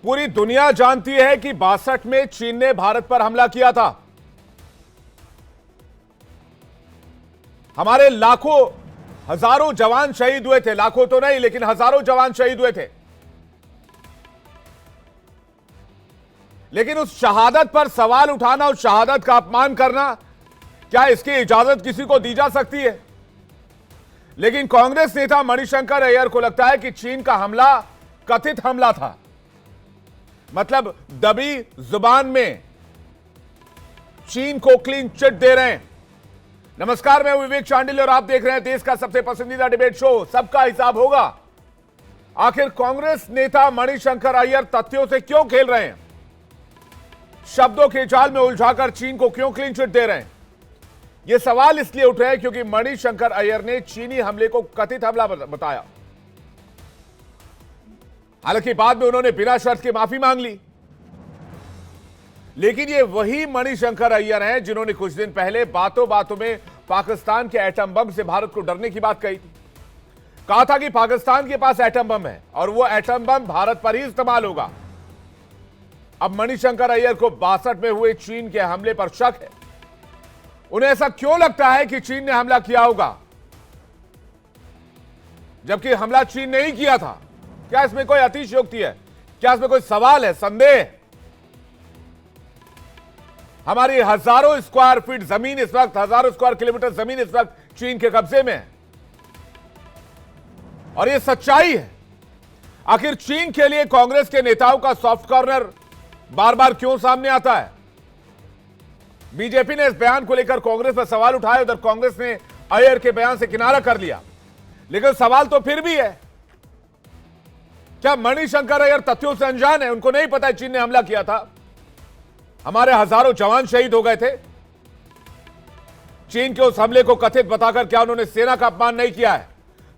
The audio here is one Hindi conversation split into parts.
पूरी दुनिया जानती है कि 62 में चीन ने भारत पर हमला किया था। हमारे लाखों हजारों जवान शहीद हुए थे, लाखों तो नहीं लेकिन हजारों जवान शहीद हुए थे। लेकिन उस शहादत पर सवाल उठाना, उस शहादत का अपमान करना, क्या इसकी इजाजत किसी को दी जा सकती है? लेकिन कांग्रेस नेता मणिशंकर अय्यर को लगता है कि चीन का हमला कथित हमला था, मतलब दबी जुबान में चीन को क्लीन चिट दे रहे हैं। नमस्कार, मैं विवेक चांडिल और आप देख रहे हैं देश का सबसे पसंदीदा डिबेट शो सबका हिसाब होगा। आखिर कांग्रेस नेता मणिशंकर अय्यर तथ्यों से क्यों खेल रहे हैं? शब्दों के जाल में उलझाकर चीन को क्यों क्लीन चिट दे रहे हैं? यह सवाल इसलिए उठ रहे हैं क्योंकि मणिशंकर अय्यर ने चीनी हमले को कथित हमला बताया। हालांकि बाद में उन्होंने बिना शर्त की माफी मांग ली, लेकिन ये वही मणिशंकर अय्यर हैं जिन्होंने कुछ दिन पहले बातों बातों में पाकिस्तान के एटम बम से भारत को डरने की बात कही थी। कहा था कि पाकिस्तान के पास एटम बम है और वो एटम बम भारत पर ही इस्तेमाल होगा। अब मणिशंकर अय्यर को 62 में हुए चीन के हमले पर शक है। उन्हें ऐसा क्यों लगता है कि चीन ने हमला किया होगा, जबकि हमला चीन ने ही किया था? क्या इसमें कोई अतिशयोक्ति है? क्या इसमें कोई सवाल है, संदेह? हमारी हजारों स्क्वायर फीट जमीन इस वक्त, हजारों स्क्वायर किलोमीटर जमीन इस वक्त चीन के कब्जे में है और यह सच्चाई है। आखिर चीन के लिए कांग्रेस के नेताओं का सॉफ्ट कॉर्नर बार बार क्यों सामने आता है? बीजेपी ने इस बयान को लेकर कांग्रेस पर सवाल उठाए, उधर कांग्रेस ने अय्यर के बयान से किनारा कर लिया। लेकिन सवाल तो फिर भी है, क्या मणिशंकर अय्यर तथ्यों से अनजान है? उनको नहीं पता चीन ने हमला किया था, हमारे हजारों जवान शहीद हो गए थे। चीन के उस हमले को कथित बताकर क्या उन्होंने सेना का अपमान नहीं किया है?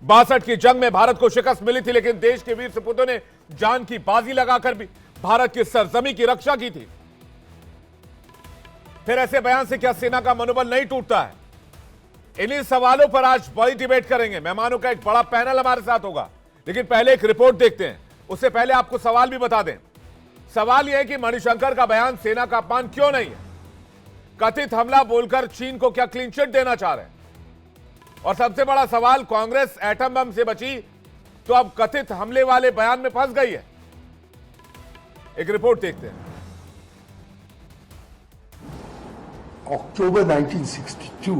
62 की जंग में भारत को शिकस्त मिली थी, लेकिन देश के वीर सपूतों ने जान की बाजी लगाकर भी भारत की सरजमी की रक्षा की थी। फिर ऐसे बयान से क्या सेना का मनोबल नहीं टूटता है? इन्हीं सवालों पर आज बड़ी डिबेट करेंगे। मेहमानों का एक बड़ा पैनल हमारे साथ होगा, लेकिन पहले एक रिपोर्ट देखते हैं। उससे पहले आपको सवाल भी बता दें। सवाल यह है कि मणिशंकर का बयान सेना का अपमान क्यों नहीं है? कथित हमला बोलकर चीन को क्या क्लीन चिट देना चाह रहे हैं? और सबसे बड़ा सवाल, कांग्रेस एटम बम से बची तो अब कथित हमले वाले बयान में फंस गई है। एक रिपोर्ट देखते हैं। October 1962,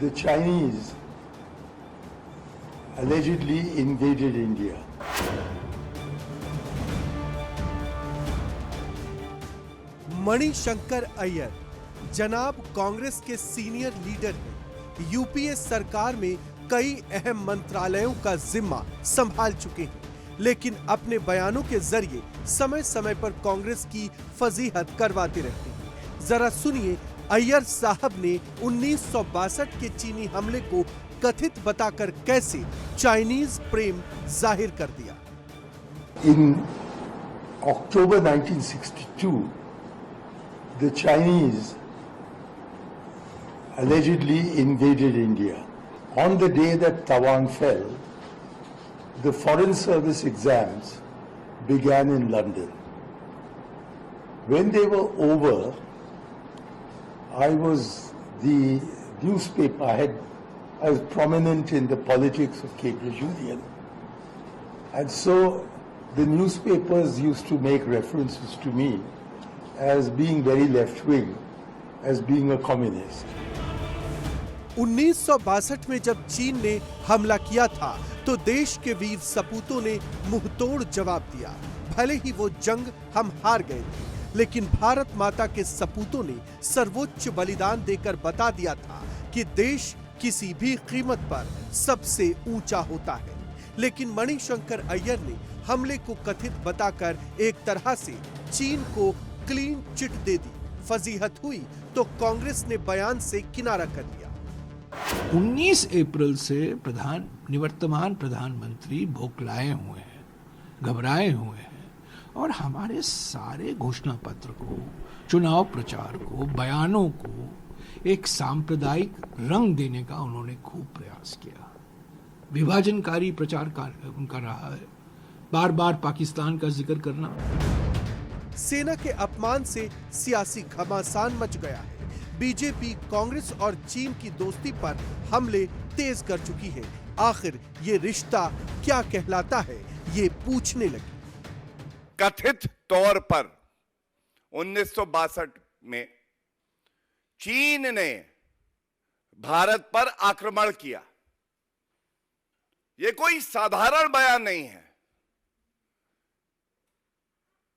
the Chinese allegedly invaded India. Manishankar Iyer जनाब कांग्रेस के सीनियर लीडर हैं। यूपीए सरकार में कई अहम मंत्रालयों का जिम्मा संभाल चुके हैं, लेकिन अपने बयानों के जरिए समय समय पर कांग्रेस की फजीहत करवाते रहते हैं। जरा सुनिए अय्यर साहब ने 1962 के चीनी हमले को कथित बताकर कैसे चाइनीज प्रेम जाहिर कर दिया। In October 1962, the Chinese allegedly invaded India. On the day that Taiwan fell, the Foreign Service exams began in London. When they were over, I was the newspaper, I was prominent in the politics of Cambridge Union. And so the newspapers used to make references to me as being very left-wing, as being a communist. 1962 में जब चीन ने हमला किया था तो देश के वीर सपूतों ने मुंहतोड़ जवाब दिया। भले ही वो जंग हम हार गए थे, लेकिन भारत माता के सपूतों ने सर्वोच्च बलिदान देकर बता दिया था कि देश किसी भी कीमत पर सबसे ऊंचा होता है। लेकिन मणिशंकर अय्यर ने हमले को कथित बताकर एक तरह से चीन को क्लीन चिट दे दी। फजीहत हुई तो कांग्रेस ने बयान से किनारा कर लिया। 19 अप्रैल से निवर्तमान प्रधानमंत्री बौखलाए हुए हैं, घबराए हुए हैं और हमारे सारे घोषणा पत्र को, चुनाव प्रचार को, बयानों को एक सांप्रदायिक रंग देने का उन्होंने खूब प्रयास किया। विभाजनकारी प्रचार उनका रहा है। बार बार पाकिस्तान का जिक्र करना। सेना के अपमान से सियासी घमासान मच गया है। बीजेपी कांग्रेस और चीन की दोस्ती पर हमले तेज कर चुकी है। आखिर ये रिश्ता क्या कहलाता है, ये पूछने लगी। कथित तौर पर 1962 में चीन ने भारत पर आक्रमण किया। यह कोई साधारण बयान नहीं है।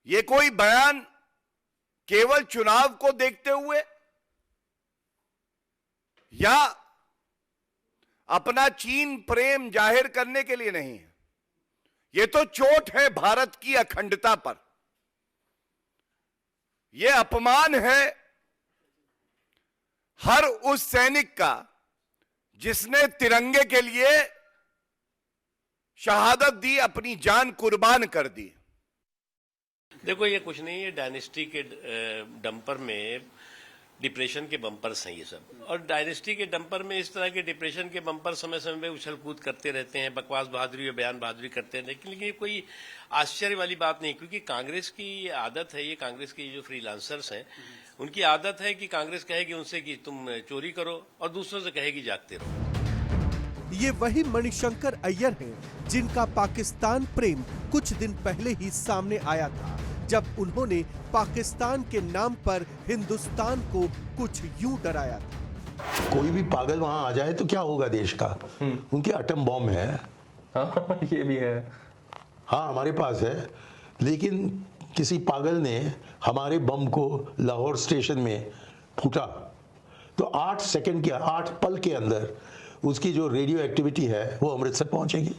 यह कोई बयान केवल चुनाव को देखते हुए या अपना चीन प्रेम जाहिर करने के लिए नहीं है। यह तो चोट है भारत की अखंडता पर। यह अपमान है हर उस सैनिक का जिसने तिरंगे के लिए शहादत दी, अपनी जान कुर्बान कर दी। देखो, ये कुछ नहीं है। डायनेस्टी के डंपर में डिप्रेशन के बम्पर्स हैं ये सब, और डायनेस्टी के डंपर में इस तरह के डिप्रेशन के बम्पर समय समय में उछल कूद करते रहते हैं, बकवास बहादुरी और बयान बहादुरी करते हैं। लेकिन ये कोई आश्चर्य वाली बात नहीं, क्योंकि कांग्रेस की ये आदत है, ये कांग्रेस के जो फ्रीलांसर्स हैं उनकी आदत है कि कांग्रेस कहेगी उनसे कि तुम चोरी करो और दूसरों से कहेगी जागते रहो। ये वही मणिशंकर अय्यर हैं जिनका पाकिस्तान प्रेम कुछ दिन पहले ही सामने आया था, जब उन्होंने पाकिस्तान के नाम पर हिंदुस्तान को कुछ यूं डराया था। कोई भी पागल वहां आ जाए तो क्या होगा देश का? उनके एटम बॉम्ब है। हाँ, ये भी है। हाँ, हमारे पास है, लेकिन किसी पागल ने हमारे बम को लाहौर स्टेशन में फूटा तो 8 सेकंड के 8 पल के अंदर उसकी जो रेडियो एक्टिविटी है वो अमृतसर पहुंचेगी।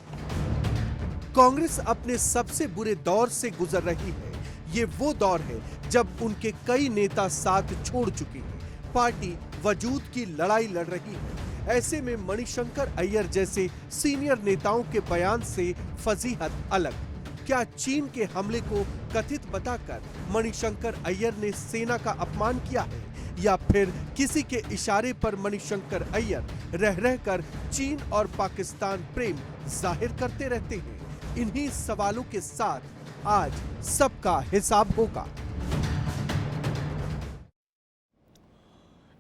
कांग्रेस अपने सबसे बुरे दौर से गुजर रही है। ये वो दौर है जब उनके कई नेता साथ छोड़ चुके हैं। पार्टी वजूद की लड़ाई लड़ रही है। ऐसे में मणिशंकर अय्यर जैसे सीनियर नेताओं के बयान से फजीहत अलग। क्या चीन के हमले को कथित बताकर मणिशंकर अय्यर ने सेना का अपमान किया है, या फिर किसी के इशारे पर मणिशंकर अय्यर रह रहकर चीन और पाकिस्तान प्रेम जाहिर करते रहते हैं? इन्हीं सवालों के साथ आज सबका हिसाब होगा।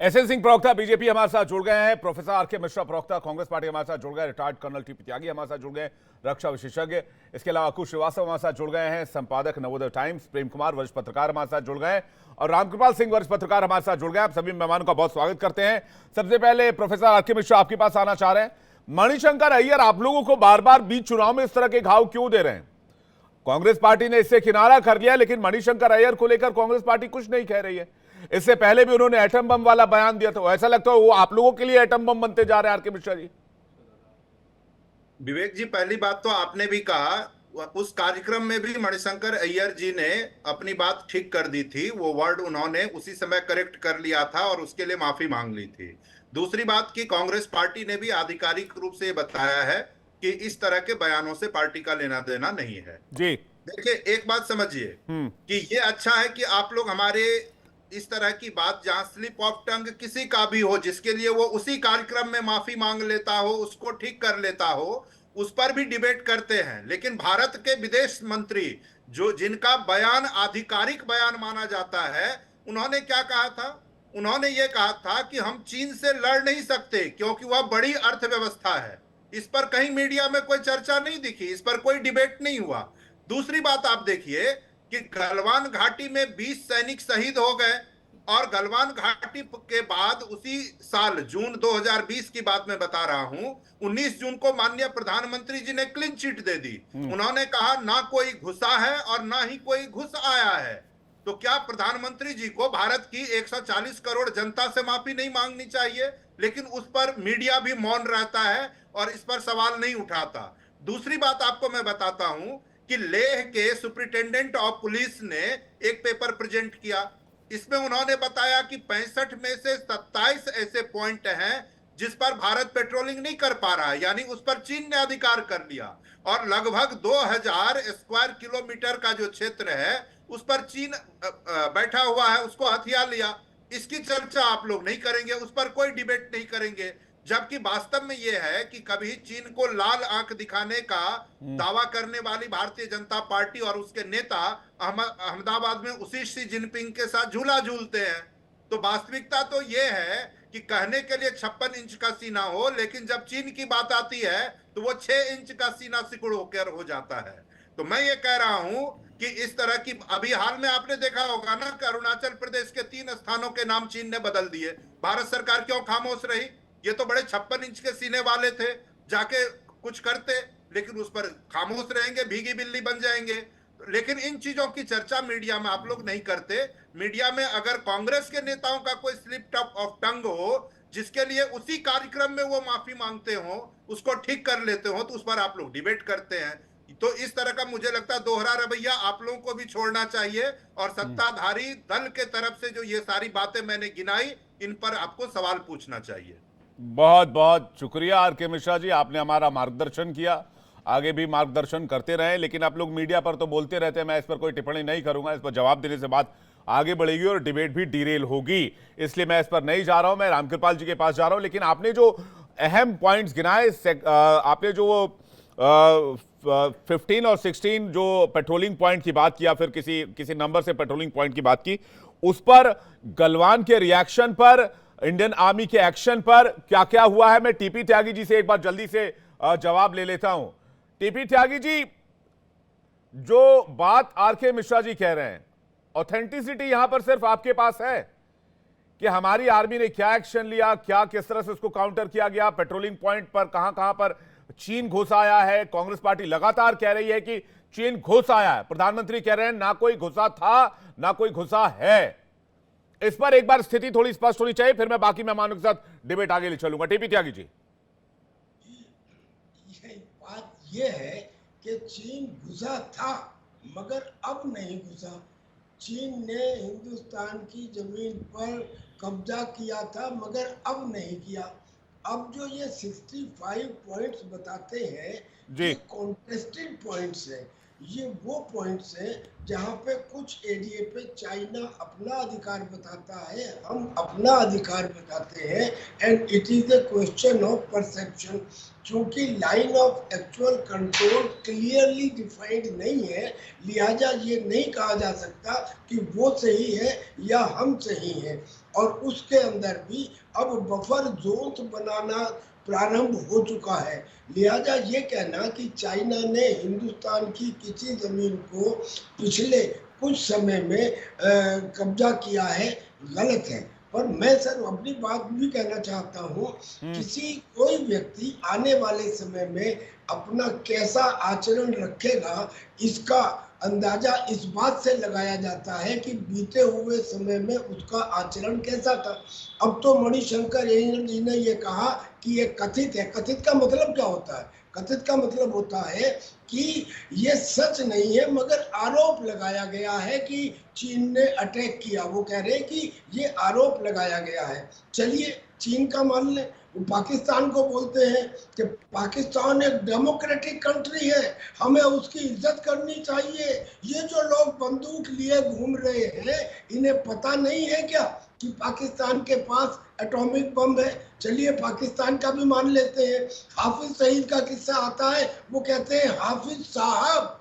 एसएन सिंह प्रवक्ता बीजेपी हमारे साथ जुड़ गए हैं। प्रोफेसर आर के मिश्रा प्रवक्ता कांग्रेस पार्टी हमारे साथ जुड़ गए। रिटायर्ड कर्नल टीपी त्यागी हमारे साथ जुड़ गए, रक्षा विशेषज्ञ। इसके अलावा अकुश श्रीवास्तव हमारे साथ जुड़ गए हैं, संपादक नवोदय टाइम्स। प्रेम कुमार वरिष्ठ पत्रकार हमारे साथ जुड़ गए और रामकृपाल सिंह वरिष्ठ पत्रकार हमारे साथ जुड़ गए। आप सभी मेहमानों का बहुत स्वागत करते हैं। सबसे पहले प्रोफेसर आर के मिश्रा आपके पास आना चाह रहे हैं। मणिशंकर अय्यर आप लोगों को बार बार बीच चुनाव में इस तरह के घाव क्यों दे रहे हैं? कांग्रेस पार्टी ने इससे किनारा कर लिया, लेकिन मणिशंकर अय्यर को लेकर कांग्रेस पार्टी कुछ नहीं कह रही है। इससे पहले भी उन्होंने एटम बम वाला बयान दिया था। ऐसा लगता है वो आप लोगों के लिए एटम बम बनते जा रहे हैं। आर के मिश्रा जी, विवेक जी, पहली बात तो आपने भी कहा, उस कार्यक्रम में भी मणिशंकर अय्यर जी ने अपनी बात ठीक कर दी थी। वो वर्ड उन्होंने उसी समय करेक्ट कर लिया था और उसके लिए माफी मांग ली थी। दूसरी बात कि कांग्रेस पार्टी ने भी आधिकारिक रूप से बताया है कि इस तरह के बयानों से पार्टी का लेना देना नहीं है। जी देखिए, एक बात समझिए कि ये अच्छा है कि आप लोग हमारे इस तरह की बात, जहां स्लिप ऑफ टंग किसी का भी हो, जिसके लिए वो उसी कार्यक्रम में माफी मांग लेता हो, उसको ठीक कर लेता हो, उस पर भी डिबेट करते हैं। लेकिन भारत के विदेश मंत्री जो जिनका बयान आधिकारिक बयान माना जाता है, उन्होंने क्या कहा था? उन्होंने ये कहा था कि हम चीन से लड़ नहीं सकते क्योंकि वह बड़ी अर्थव्यवस्था है। इस पर कहीं मीडिया में कोई चर्चा नहीं दिखी, इस पर कोई डिबेट नहीं हुआ। दूसरी बात आप देखिए कि गलवान घाटी में 20 सैनिक शहीद हो गए और गलवान घाटी के बाद उसी साल जून 2020 की बात मैं बता रहा हूं, 19 जून को माननीय प्रधानमंत्री जी ने क्लीन चिट दे दी। उन्होंने कहा ना कोई घुसा है और ना ही कोई घुस आया है। तो क्या प्रधानमंत्री जी को भारत की 140 करोड़ जनता से माफी नहीं मांगनी चाहिए? लेकिन उस पर मीडिया भी मौन रहता है और इस पर सवाल नहीं उठाता। दूसरी बात आपको मैं बताता हूं कि लेह के सुपरिटेंडेंट ऑफ पुलिस ने एक पेपर प्रेजेंट किया। इसमें उन्होंने बताया कि 65 में से 27 ऐसे पॉइंट हैं जिस पर भारत पेट्रोलिंग नहीं कर पा रहा है, यानी उस पर चीन ने अधिकार कर लिया। और लगभग 2000 स्क्वायर किलोमीटर का जो क्षेत्र है उस पर चीन बैठा हुआ है, उसको हथिया लिया। इसकी चर्चा आप लोग नहीं करेंगे, उस पर कोई डिबेट नहीं करेंगे। जबकि वास्तव में यह है कि कभी चीन को लाल आंख दिखाने का दावा करने वाली भारतीय जनता पार्टी और उसके नेता अहमदाबाद में उसी शी जिनपिंग के साथ झूला झूलते हैं। तो वास्तविकता तो यह है कि कहने के लिए 56 इंच का सीना हो, लेकिन जब चीन की बात आती है तो वो 6 इंच का सीना सिकुड़ होकर हो जाता है। तो मैं ये कह रहा हूं कि इस तरह की अभी हाल में आपने देखा होगा ना कि अरुणाचल प्रदेश के 3 स्थानों के नाम चीन ने बदल दिए। भारत सरकार क्यों खामोश रही? ये तो बड़े 56 इंच के सीने वाले थे, जाके कुछ करते, लेकिन उस पर खामोश रहेंगे, भीगी बिल्ली बन जाएंगे। लेकिन इन चीजों की चर्चा मीडिया में आप लोग नहीं करते। मीडिया में अगर कांग्रेस के नेताओं का कोई स्लिप ऑफ टंग हो, जिसके लिए उसी कार्यक्रम में वो माफी मांगते हो, उसको ठीक कर लेते हो, तो उस पर आप लोग डिबेट करते हैं। तो इस तरह का मुझे लगता है दोहरा रवैया आप लोगों को भी छोड़ना चाहिए, और सत्ताधारी दल के तरफ से जो ये सारी बातें मैंने गिनाई, इन पर आपको सवाल पूछना चाहिए। बहुत बहुत शुक्रिया आर.के. मिश्रा जी, आपने हमारा मार्गदर्शन किया, आगे भी मार्गदर्शन करते रहे। लेकिन आप लोग मीडिया पर तो बोलते रहते हैं, मैं इस पर कोई टिप्पणी नहीं करूंगा। इस पर जवाब देने से बात आगे बढ़ेगी और डिबेट भी डिरेल होगी, इसलिए मैं इस पर नहीं जा रहा हूं। मैं रामकृपाल जी के पास जा रहा हूं। लेकिन आपने जो अहम पॉइंट्स गिनाए, आपने जो 15 और 16 जो पेट्रोलिंग पॉइंट की बात किया, फिर किसी नंबर से पेट्रोलिंग पॉइंट की बात की, उस पर गलवान के रिएक्शन पर, इंडियन आर्मी के एक्शन पर क्या क्या हुआ है, मैं टीपी त्यागी जी से एक बार जल्दी से जवाब ले लेता हूं। टीपी त्यागी जी, जो बात आर.के. मिश्रा जी कह रहे हैं, ऑथेंटिसिटी यहां पर सिर्फ आपके पास है कि हमारी आर्मी ने क्या एक्शन लिया, क्या किस तरह से उसको काउंटर किया गया, पेट्रोलिंग पॉइंट पर कहां पर चीन घुस आया है? कांग्रेस पार्टी लगातार कह रही है कि चीन घुस आया है, प्रधानमंत्री कह रहे हैं ना कोई घुसा था ना कोई घुसा है। इस पर एक बार स्थिति थोड़ी स्पष्ट होनी चाहिए, फिर मैं बाकी मेहमानों के साथ डिबेट आगे ले चलूंगा। टीपी त्यागी जी, बात यह है कि चीन घुसा था मगर अब नहीं घुसा। चीन ने हिंदुस्तान की जमीन पर कब्जा किया था मगर अब नहीं किया। अब जो ये 65 पॉइंट्स बताते हैं, ये कॉन्टेस्टेड पॉइंट्स है। ये वो पॉइंट्स हैं जहाँ पे कुछ एरिया पे चाइना अपना अधिकार बताता है, हम अपना अधिकार बताते हैं, and it is a question of perception. क्योंकि line of actual control clearly defined नहीं है, लिहाजा ये नहीं कहा जा सकता कि वो सही है या हम सही हैं। और उसके अंदर भी अब बफर जोन बनाना प्रारंभ हो चुका है। लिहाजा ये कहना कि चाइना ने हिंदुस्तान की किसी जमीन को पिछले कुछ समय में कब्जा किया है, गलत है। पर मैं सर अपनी बात भी कहना चाहता हूँ, कोई व्यक्ति आने वाले समय में अपना कैसा आचरण रखेगा, इसका अंदाजा इस बात से लगाया जाता है कि बीते हुए समय में उसका आचरण कैसा था। अब तो मणिशंकर जी ने ये कहा कि ये कथित है। कथित का मतलब क्या होता है? कथित का मतलब होता है कि ये सच नहीं है मगर आरोप लगाया गया है कि चीन ने अटैक किया। वो कह रहे हैं कि ये आरोप लगाया गया है। चलिए चीन का मान लें, वो पाकिस्तान को बोलते हैं कि पाकिस्तान एक डेमोक्रेटिक कंट्री है, हमें उसकी इज्जत करनी चाहिए। ये जो लोग बंदूक लिए घूम रहे हैं, इन्हें पता नहीं है क्या कि पाकिस्तान के पास एटॉमिक बम है? चलिए पाकिस्तान का भी मान लेते हैं। हाफिज सईद का किस्सा आता है, वो कहते हैं हाफिज साहब,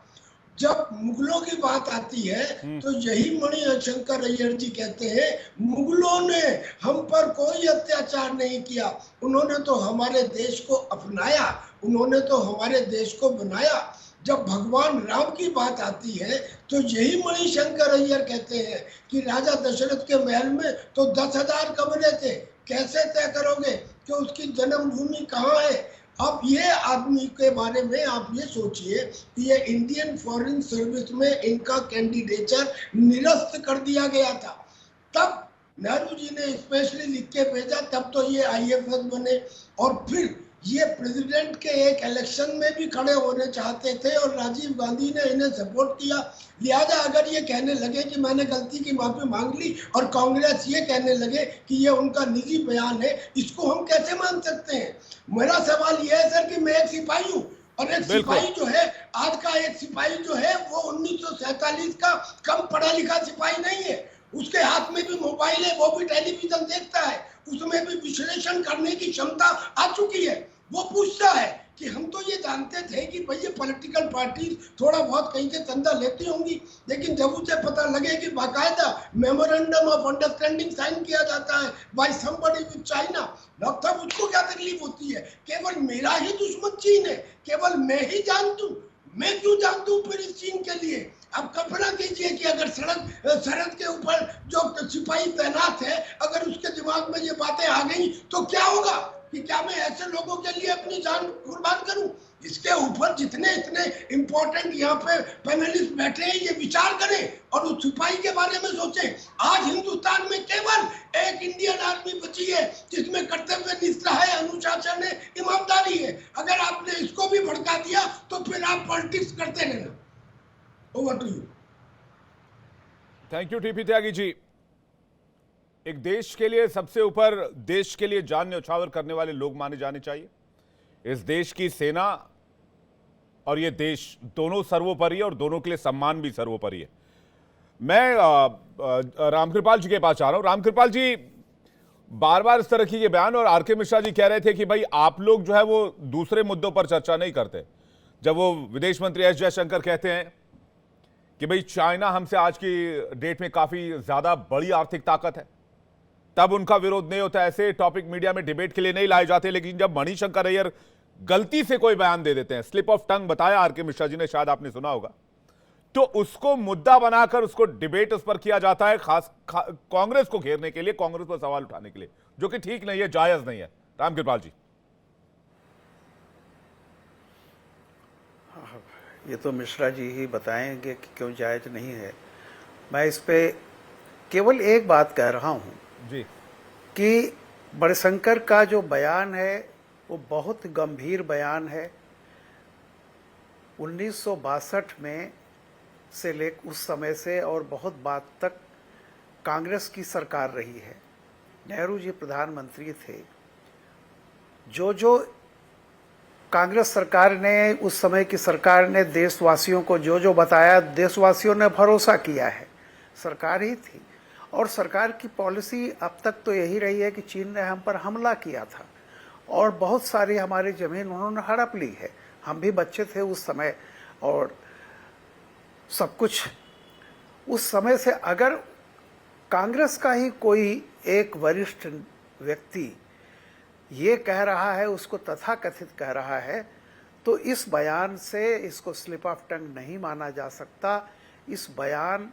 जब मुगलों की बात आती है तो यही मणिशंकर अय्यर जी कहते हैं, मुगलों ने हम पर कोई अत्याचार नहीं किया, उन्होंने तो हमारे देश को अपनाया, उन्होंने तो हमारे देश को बनाया। जब भगवान राम की बात आती है तो यही मणिशंकर अय्यर कहते हैं कि राजा दशरथ के महल में तो 10,000 कमरे थे, कैसे तय करोगे कि उसकी जन्मभूमि कहाँ है? अब ये आदमी के बारे में आप ये सोचिए कि ये इंडियन फॉरेन सर्विस में इनका कैंडिडेचर निरस्त कर दिया गया था। तब नेहरू जी ने स्पेशली लिख के भेजा, तब तो ये IFS बने, और फिर ये प्रेसिडेंट के एक इलेक्शन में भी खड़े होने चाहते थे और राजीव गांधी ने इन्हें सपोर्ट किया। लिहाजा अगर ये कहने लगे कि मैंने गलती की माफी मांग ली और कांग्रेस ये कहने लगे कि ये उनका निजी बयान है, इसको हम कैसे मान सकते हैं? मेरा सवाल ये है सर कि मैं एक सिपाही हूँ, और एक सिपाही जो है, आज का एक सिपाही जो है वो 1947 का कम पढ़ा लिखा सिपाही नहीं है। उसके हाथ में भी मोबाइल है, वो भी टेलीविजन देखता है, उसमें भी विश्लेषण करने की क्षमता आ चुकी है। वो पूछता है कि हम तो ये जानते थे कि भाई ये पॉलिटिकल पार्टी थोड़ा बहुत कहीं से चंदा लेती होंगी, लेकिन जब उसे पता लगे कि बाकायदा मेमोरेंडम ऑफ अंडरस्टैंडिंग साइन किया जाता है बाय समबडी विद चाइना, तब उसको क्या तकलीफ होती है? केवल मेरा ही दुश्मन चीन है, केवल मैं ही जान दूं, मैं क्यों जान दूं फिर इस चीन के लिए? अब कल्पना कीजिए कि अगर सरहद के ऊपर जो सिपाही तैनात है, अगर उसके दिमाग में ये बातें आ गई तो क्या होगा कि क्या मैं ऐसे लोगों के लिए अपनी जान कुर्बान करूं? इसके ऊपर जितने इतने इंपॉर्टेंट यहाँ पे पैनलिस्ट बैठे हैं, ये विचार करें और उस सिपाही के बारे में सोचें। आज हिंदुस्तान में केवल एक इंडियन आर्मी बची है जिसमें कर्तव्य निष्ठा है, अनुशासन है, ईमानदारी है। अगर आपने इसको भी भड़का दिया तो फिर आप पॉलिटिक्स करते रहना। Over to you. Thank you TP Tyagi ji. एक देश के लिए सबसे ऊपर देश के लिए जान न्यौछावर करने वाले लोग माने जाने चाहिए। इस देश की सेना और ये देश दोनों सर्वोपरि है और दोनों के लिए सम्मान भी सर्वोपरि है। मैं रामकृपाल जी के पास आ रहा हूं। रामकृपाल जी, बार बार इस तरह की ये बयान, और आर के मिश्रा जी कह रहे थे कि भाई आप लोग जो है वो दूसरे मुद्दों पर चर्चा नहीं करते। जब वो विदेश मंत्री एस जयशंकर कहते हैं कि भाई चाइना हमसे आज की डेट में काफी ज्यादा बड़ी आर्थिक ताकत है, तब उनका विरोध नहीं होता। ऐसे टॉपिक मीडिया में डिबेट के लिए नहीं लाए जाते। लेकिन जब मणिशंकर अय्यर गलती से कोई बयान दे देते हैं, स्लिप ऑफ टंग बताया आर के मिश्रा जी ने, शायद आपने सुना होगा, तो उसको मुद्दा बनाकर उसको डिबेट उस पर किया जाता है, खास कांग्रेस को घेरने के लिए, कांग्रेस पर सवाल उठाने के लिए, जो कि ठीक नहीं है, जायज नहीं है। रामकृपाल जी। ये तो मिश्रा जी ही बताएंगे कि क्यों जायज नहीं है। मैं इस पे केवल एक बात कह रहा हूं जी कि मणिशंकर का जो बयान है वो बहुत गंभीर बयान है। 1962 में से लेकर उस समय से और बहुत बाद तक कांग्रेस की सरकार रही है। नेहरू जी प्रधानमंत्री थे। जो कांग्रेस सरकार ने, उस समय की सरकार ने देशवासियों को जो बताया, देशवासियों ने भरोसा किया है। सरकार ही थी और सरकार की पॉलिसी अब तक तो यही रही है कि चीन ने हम पर हमला किया था और बहुत सारी हमारी जमीन उन्होंने हड़प ली है। हम भी बच्चे थे उस समय और सब कुछ उस समय से। अगर कांग्रेस का ही कोई एक वरिष्ठ व्यक्ति ये कह रहा है, उसको तथाकथित कह रहा है, तो इस बयान से इसको स्लिप ऑफ टंग नहीं माना जा सकता। इस बयान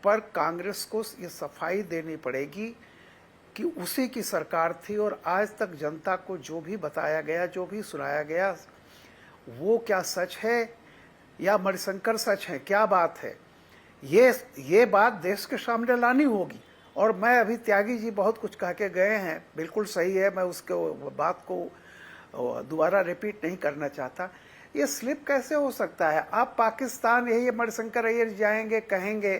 पर कांग्रेस को ये सफाई देनी पड़ेगी कि उसी की सरकार थी और आज तक जनता को जो भी बताया गया, जो भी सुनाया गया, वो क्या सच है या मणिशंकर सच है, क्या बात है, ये बात देश के सामने लानी होगी। और मैं अभी त्यागी जी बहुत कुछ कह के गए हैं, बिल्कुल सही है, मैं उसको बात को दोबारा रिपीट नहीं करना चाहता। ये स्लिप कैसे हो सकता है? आप पाकिस्तान, यही मणिशंकर अय्यर जाएंगे, कहेंगे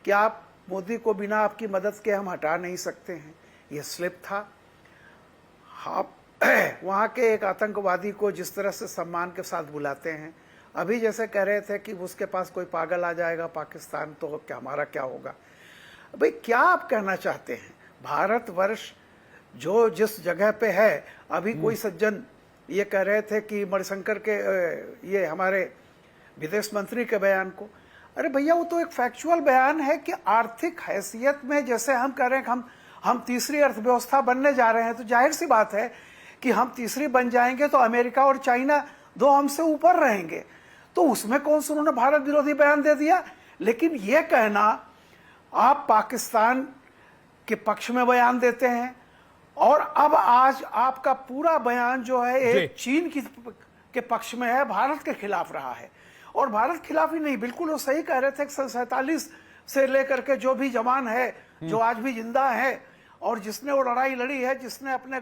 कि आप मोदी को बिना आपकी मदद के हम हटा नहीं सकते हैं, ये स्लिप था। आप वहाँ के एक आतंकवादी को जिस तरह से सम्मान के साथ बुलाते हैं, अभी जैसे कह रहे थे कि उसके पास कोई पागल आ जाएगा पाकिस्तान तो क्या हमारा क्या होगा। भाई क्या आप कहना चाहते हैं? भारतवर्ष जो जिस जगह पे है, अभी कोई सज्जन ये कह रहे थे कि मणिशंकर के ये हमारे विदेश मंत्री के बयान को, अरे भैया वो तो एक फैक्चुअल बयान है कि आर्थिक हैसियत में जैसे हम कह रहे हैं कि हम तीसरी अर्थव्यवस्था बनने जा रहे हैं, तो जाहिर सी बात है कि हम तीसरी बन जाएंगे तो अमेरिका और चाइना दो हमसे ऊपर रहेंगे। तो उसमें कौन सा उन्होंने भारत विरोधी बयान दे दिया। लेकिन यह कहना, आप पाकिस्तान के पक्ष में बयान देते हैं और अब आज आपका पूरा बयान जो है एक चीन के पक्ष में है, भारत के खिलाफ रहा है। और भारत खिलाफ ही नहीं, बिल्कुल वो सही कह रहे थे कि 47 से लेकर के जो भी जवान है, जो आज भी जिंदा है और जिसने वो लड़ाई लड़ी है, जिसने अपने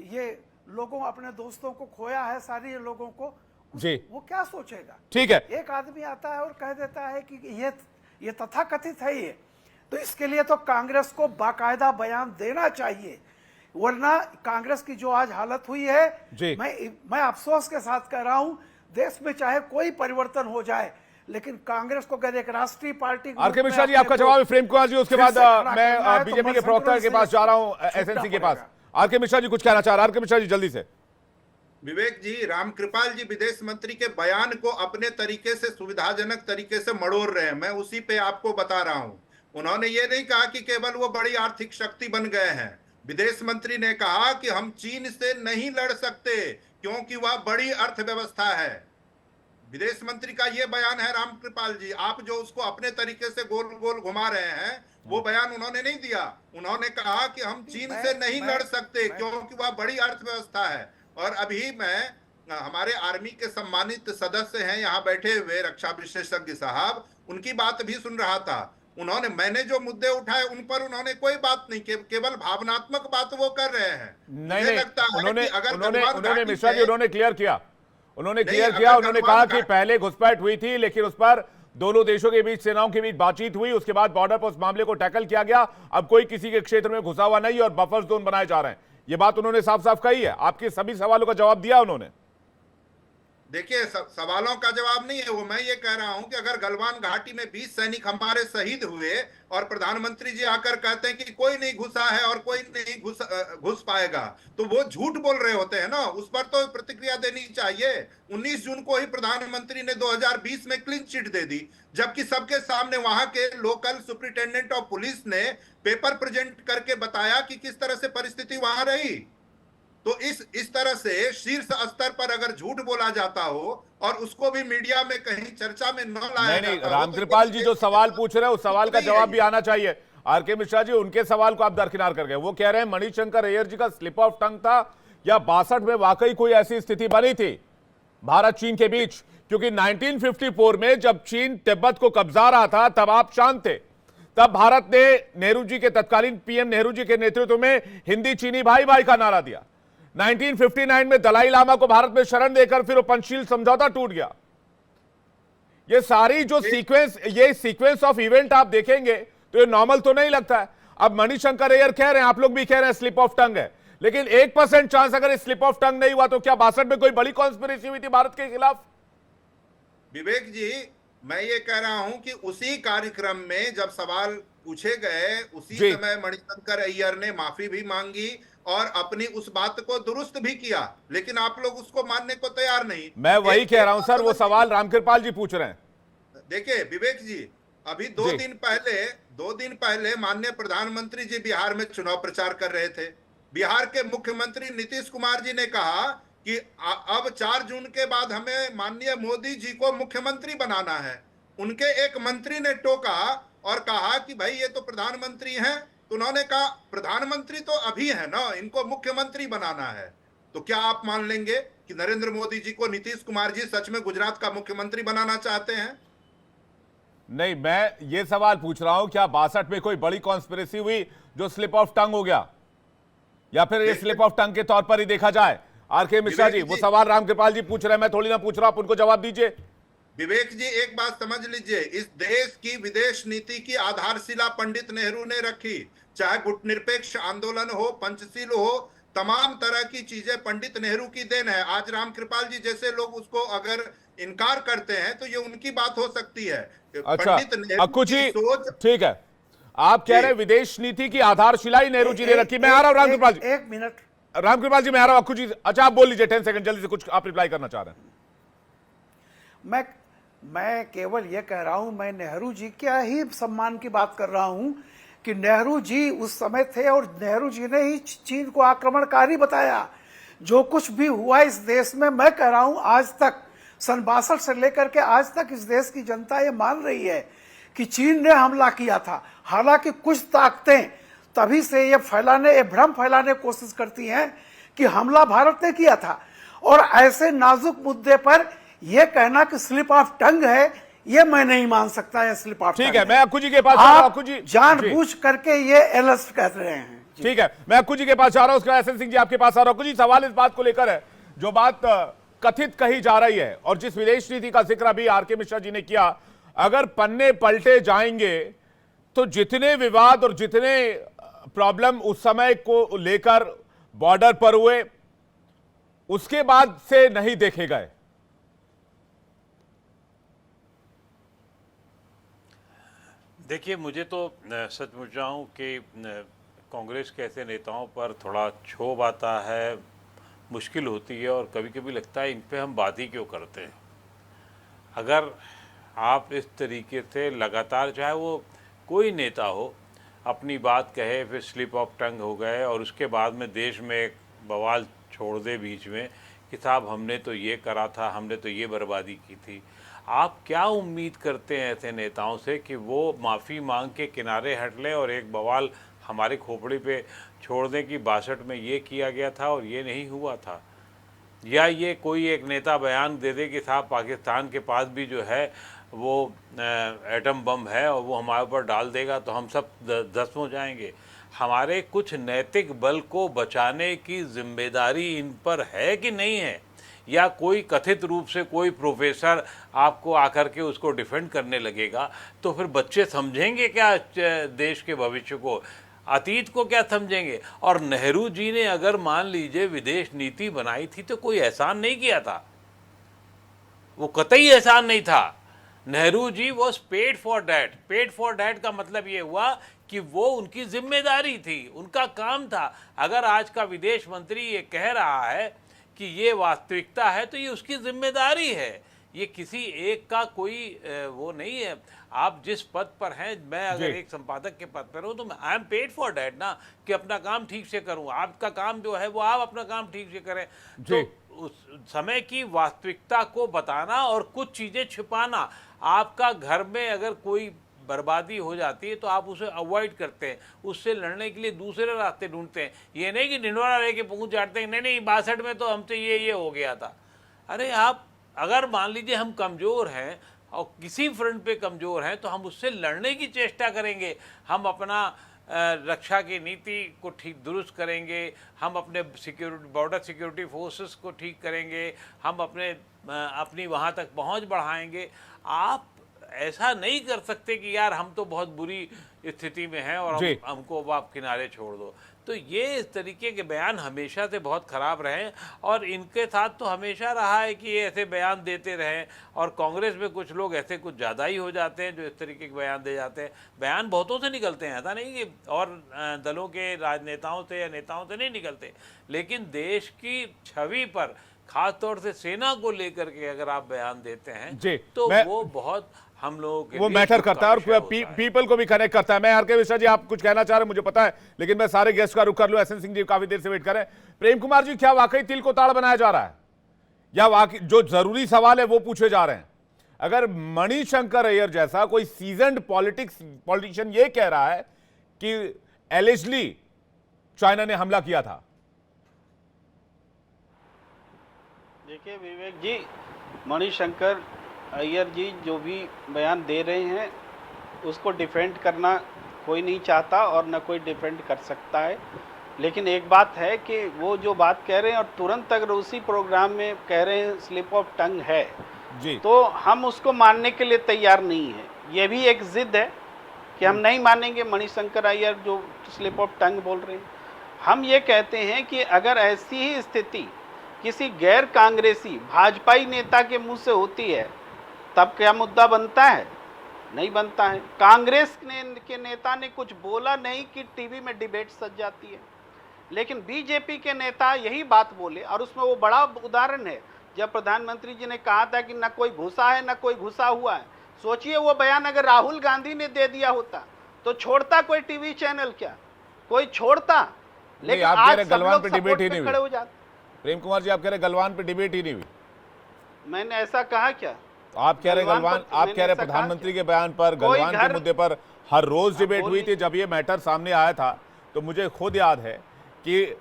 ये लोगों, अपने दोस्तों को खोया है, सारी लोगों को, जी वो क्या सोचेगा? ठीक है, एक आदमी आता है और कह देता है कि ये तथाकथित है ये, तो इसके लिए तो कांग्रेस को बाकायदा बयान देना चाहिए, वरना कांग्रेस की जो आज हालत हुई है, मैं अफसोस के साथ कह रहा हूं, देश में चाहे कोई परिवर्तन हो जाए, लेकिन कांग्रेस को कहते एक राष्ट्रीय पार्टी। आरके मिश्रा जी, आपका जवाब है प्रेम कुमार जी, उसके बाद मैं बीजेपी के प्रवक्ता के पास जा रहा हूं, एसएनसी के पास। आरके मिश्रा जी कुछ कहना चाह रहे हैं? आरके मिश्रा जी जल्दी से। विवेक जी, रामकृपाल जी विदेश मंत्री के बयान को अपने तरीके से, सुविधाजनक तरीके से मड़ोड़ रहे हैं। मैं उसी पे आपको बता रहा हूं। उन्होंने ये नहीं कहा कि केवल वो बड़ी आर्थिक शक्ति बन गए हैं। विदेश मंत्री ने कहा कि हम चीन से नहीं लड़ सकते क्योंकि वह बड़ी अर्थव्यवस्था है। विदेश मंत्री का यह बयान है रामकृपाल जी। आप जो उसको अपने तरीके से गोल गोल घुमा रहे हैं, वो बयान उन्होंने नहीं दिया। उन्होंने कहा कि हम चीन से नहीं लड़ सकते क्योंकि वह बड़ी अर्थव्यवस्था है। और अभी हमारे आर्मी के सम्मानित सदस्य हैं यहाँ बैठे हुए, रक्षा विशेषज्ञ साहब, उनकी बात भी सुन रहा था। मैंने जो मुद्दे उठाए उन पर उन्होंने कोई बात नहीं, केवल भावनात्मक बात वो कर रहे हैं। नहीं, लगता है उन्होंने कि अगर उन्होंने मिश्रा जी उन्होंने क्लियर किया, उन्होंने कहा कि पहले घुसपैठ हुई थी, लेकिन उस पर दोनों देशों के बीच, सेनाओं के बीच बातचीत हुई, उसके बाद बॉर्डर पर उस मामले को टैकल किया गया। अब कोई किसी के क्षेत्र में घुसा हुआ नहीं और बफर जोन बनाए जा रहे हैं। ये बात उन्होंने साफ साफ कही है। आपके सभी सवालों का जवाब दिया उन्होंने। देखिए, सवालों का जवाब नहीं है वो। मैं ये कह रहा हूं कि अगर गलवान घाटी में 20 सैनिक हमारे शहीद हुए और प्रधानमंत्री जी आकर कहते हैं कि कोई नहीं घुसा है और कोई नहीं घुस पाएगा, तो वो झूठ बोल रहे होते हैं ना। उस पर तो प्रतिक्रिया देनी चाहिए। 19 जून को ही प्रधानमंत्री ने 2020 में क्लीन चिट दे दी, जबकि सबके सामने वहां के लोकल सुपरिटेंडेंट ऑफ पुलिस ने पेपर प्रेजेंट करके बताया कि किस तरह से परिस्थिति वहां रही। तो इस तरह से शीर्ष स्तर पर अगर झूठ बोला जाता हो और उसको भी मीडिया में कहीं चर्चा में न लाया नहीं, जाता, रामकृपाल जी जो सवाल पूछ रहे हैं उस सवाल का जवाब भी आना चाहिए। आरके मिश्रा जी, उनके सवाल को आप दरकिनार कर गए। वो कह रहे हैं मणिशंकर अय्यर जी का स्लिप ऑफ टंग था, या 62 में वाकई कोई ऐसी स्थिति बनी थी भारत चीन के बीच? क्योंकि 1954 में जब चीन तिब्बत को कब्जा रहा था, तब आप शांत थे। तब भारत ने नेहरू जी के, तत्कालीन पीएम नेहरू जी के नेतृत्व में हिंदी चीनी भाई भाई का नारा दिया। 1959 में दलाई लामा को भारत में शरण देकर फिर वो पंचशील समझौता टूट गया। ये सारी जो सीक्वेंस ऑफ इवेंट आप देखेंगे तो ये नॉर्मल तो नहीं लगता है। अब मणिशंकर अय्यर कह रहे हैं, आप लोग भी कह रहे हैं स्लिप ऑफ टंग है, लेकिन 1% चांस अगर स्लिप ऑफ टंग नहीं हुआ तो क्या 62 में कोई बड़ी कॉन्स्पिरेसी हुई थी भारत के खिलाफ? विवेक जी, मैं ये कह रहा हूं कि उसी कार्यक्रम में जब सवाल पूछे गए, उसी समय मणिशंकर अय्यर ने माफी भी मांगी और अपनी उस बात को दुरुस्त भी किया, लेकिन आप लोग उसको मानने को तैयार नहीं। मैं वही कह रहा हूं सर, वो सवाल रामकृपाल जी पूछ रहे हैं। देखिए विवेक जी, अभी 2 दिन पहले माननीय प्रधानमंत्री जी बिहार में चुनाव प्रचार कर रहे थे। बिहार के मुख्यमंत्री नीतीश कुमार जी ने कहा कि अब 4 जून के बाद हमें माननीय मोदी जी को मुख्यमंत्री बनाना है। उनके एक मंत्री ने टोका और कहा कि भाई ये तो प्रधानमंत्री हैं। तो उन्होंने कहा प्रधानमंत्री तो अभी है ना, इनको मुख्यमंत्री बनाना है। तो क्या आप मान लेंगे कि नरेंद्र मोदी जी को नीतीश कुमार जी सच में गुजरात का मुख्यमंत्री बनाना चाहते हैं? नहीं, मैं ये सवाल पूछ रहा हूं, क्या 62 में कोई बड़ी कॉन्स्पिरेसी हुई जो स्लिप ऑफ टंग हो गया, या फिर ये स्लिप ऑफ टंग के तौर पर ही देखा जाए? आरके मिश्रा जी, वो सवाल रामकृपाल जी पूछ रहे हैं, मैं थोड़ी ना पूछ रहा हूं, आप उनको जवाब दीजिए। विवेक जी, एक बात समझ लीजिए, इस देश की विदेश नीति की आधारशिला पंडित नेहरू ने रखी। चाहे गुटनिरपेक्ष आंदोलन हो, पंचशील हो, तमाम तरह की चीजें पंडित नेहरू की देन है। आज रामकृपाल जी जैसे लोग उसको अगर इनकार करते हैं तो ये उनकी बात हो सकती है। अच्छा, अक्कू जी, सोच, ठीक है, आप कह रहे हैं विदेश नीति की आधारशिला ही नेहरू जी ने रखी। मैं आ रहा हूं रामकृपाल जी, 1 मिनट रामकृपाल जी मैं आ रहा हूं। अक्कू जी, अच्छा आप बोल लीजिए 10 सेकंड जल्दी से, कुछ आप रिप्लाई करना चाह रहे हैं। मैं केवल ये कह रहा हूं, मैं नेहरू जी क्या ही सम्मान की बात कर रहा हूं कि नेहरू जी उस समय थे और नेहरू जी ने ही चीन को आक्रमणकारी बताया। जो कुछ भी हुआ इस देश में, मैं कह रहा हूं आज तक, सन 62 से लेकर के आज तक इस देश की जनता ये मान रही है कि चीन ने हमला किया था। हालांकि कुछ ताकतें तभी से ये भ्रम फैलाने की कोशिश करती हैं कि हमला भारत ने किया था, और ऐसे नाजुक मुद्दे पर यह कहना कि स्लिप ऑफ टंग है, ये मैं नहीं मान सकता है। स्लिप ऑफ ठीक है, मैं अक्कू जी के पास जा रहा हूं। अक्कू जी जानबूझ करके ये एलएस कह रहे हैं। ठीक है, मैं अक्कू जी के पास जा रहा हूं, उसके बाद एसएन सिंह जी आपके पास आ रहा हूं। अक्कू जी, सवाल इस बात को लेकर है, जो बात कथित कही जा रही है और जिस विदेश नीति का जिक्र अभी आरके मिश्रा जी ने किया, अगर पन्ने पलटे जाएंगे तो जितने विवाद और जितने प्रॉब्लम उस समय को लेकर बॉर्डर पर हुए, उसके बाद से नहीं देखे गए। देखिए, मुझे तो सच मुझ रहा हूँ कि कांग्रेस के ऐसे नेताओं पर थोड़ा क्षोभ आता है, मुश्किल होती है और कभी कभी लगता है इन पे हम बात ही क्यों करते हैं। अगर आप इस तरीके से लगातार, चाहे वो कोई नेता हो, अपनी बात कहे फिर स्लिप ऑफ टंग हो गए और उसके बाद में देश में एक बवाल छोड़ दे बीच में कि साहब हमने तो ये करा था, हमने तो ये बर्बादी की थी। आप क्या उम्मीद करते हैं ऐसे नेताओं से कि वो माफ़ी मांग के किनारे हट लें और एक बवाल हमारे खोपड़ी पे छोड़ दें कि 62 में ये किया गया था और ये नहीं हुआ था? या ये कोई एक नेता बयान दे दे कि साहब पाकिस्तान के पास भी जो है वो एटम बम है और वो हमारे ऊपर डाल देगा तो हम सब दस हो जाएंगे। हमारे कुछ नैतिक बल को बचाने की जिम्मेदारी इन पर है कि नहीं है? या कोई कथित रूप से कोई प्रोफेसर आपको आकर के उसको डिफेंड करने लगेगा तो फिर बच्चे समझेंगे क्या देश के भविष्य को? अतीत को क्या समझेंगे? और नेहरू जी ने अगर मान लीजिए विदेश नीति बनाई थी तो कोई एहसान नहीं किया था, वो कतई एहसान नहीं था। Nehru ji was paid for that. Paid for that का मतलब ये हुआ कि वो उनकी जिम्मेदारी थी, उनका काम था। अगर आज का विदेश मंत्री ये कह रहा है कि ये वास्तविकता है तो ये उसकी जिम्मेदारी है, ये किसी एक का कोई वो नहीं है। आप जिस पद पर हैं, मैं अगर एक संपादक के पद पर हूँ तो I am paid for that ना, कि अपना काम ठीक से करूँ। आपका काम जो है वो आप अपना काम ठीक से करें। तो उस समय की वास्तविकता को बताना और कुछ चीज़ें छिपाना, आपका घर में अगर कोई बर्बादी हो जाती है तो आप उसे अवॉइड करते हैं, उससे लड़ने के लिए दूसरे रास्ते ढूंढते हैं। ये नहीं कि ढिंडोरा लेके पहुंच जाते हैं, नहीं 62 में तो हमसे ये हो गया था। अरे आप अगर मान लीजिए हम कमज़ोर हैं और किसी फ्रंट पे कमज़ोर हैं तो हम उससे लड़ने की चेष्टा करेंगे। हम अपना रक्षा की नीति को ठीक दुरुस्त करेंगे, हम अपने सिक्योरिटी बॉर्डर सिक्योरिटी फोर्सेस को ठीक करेंगे, हम अपनी वहाँ तक पहुँच बढ़ाएंगे। आप ऐसा नहीं कर सकते कि यार हम तो बहुत बुरी स्थिति में हैं और हमको आप किनारे छोड़ दो। तो ये इस तरीके के बयान हमेशा से बहुत ख़राब रहे और इनके साथ तो हमेशा रहा है कि ये ऐसे बयान देते रहें। और कांग्रेस में कुछ लोग ऐसे कुछ ज़्यादा ही हो जाते हैं जो इस तरीके के बयान दे जाते हैं। बयान बहुतों से निकलते हैं, ऐसा नहीं कि और दलों के राजनेताओं से या नेताओं से नहीं निकलते, लेकिन देश की छवि पर खास तौर से सेना को लेकर के अगर आप बयान देते हैं तो वो बहुत हम लोगों के वो मैटर करता है और पीपल को भी कनेक्ट करता है। मैं हरके मिश्रा जी, आप कुछ कहना चाह रहे हैं मुझे पता है, लेकिन मैं सारे गेस्ट का रुख कर लूं। एसएन सिंह जी काफी देर से वेट कर रहे हैं। प्रेम कुमार जी, क्या वाकई तिल को ताड़ बनाया जा रहा है या वाकई जो जरूरी सवाल है वो पूछे जा रहे हैं? अगर मणिशंकर अय्यर जैसा कोई सीजन्ड पॉलिटिशियन ये कह रहा है कि एलिजली चाइना ने हमला किया था। देखिए विवेक जी, मणिशंकर अय्यर जी जो भी बयान दे रहे हैं उसको डिफेंड करना कोई नहीं चाहता और न कोई डिफेंड कर सकता है। लेकिन एक बात है कि वो जो बात कह रहे हैं और तुरंत अगर उसी प्रोग्राम में कह रहे हैं स्लिप ऑफ टंग है जी, तो हम उसको मानने के लिए तैयार नहीं है। ये भी एक जिद है कि हम नहीं मानेंगे मणिशंकर अय्यर जो स्लिप ऑफ टंग बोल रहे हैं। हम ये कहते हैं कि अगर ऐसी ही स्थिति किसी गैर कांग्रेसी भाजपाई नेता के मुंह से होती है तब क्या मुद्दा बनता है? नहीं बनता है। कांग्रेस के नेता ने कुछ बोला नहीं कि टीवी में डिबेट सज जाती है, लेकिन बीजेपी के नेता यही बात बोले और उसमें वो बड़ा उदाहरण है जब प्रधानमंत्री जी ने कहा था कि न कोई घुसा है न कोई घुसा हुआ है। सोचिए वो बयान अगर राहुल गांधी ने दे दिया होता तो छोड़ता कोई टीवी चैनल? क्या कोई छोड़ता? लेकिन आज सब लोग सपोर्ट पे खड़े हो जाते। प्रेम कुमार जी, आप कह रहे गलवान पे डिबेट ही नहीं हुई। मैंने ऐसा कहा क्या? आप कह रहे गलवान, आप कह रहे प्रधानमंत्री के बयान पर, गलवान के मुद्दे पर हर रोज डिबेट हुई थी। जब ये मैटर सामने आया था तो मुझे खुद याद है कि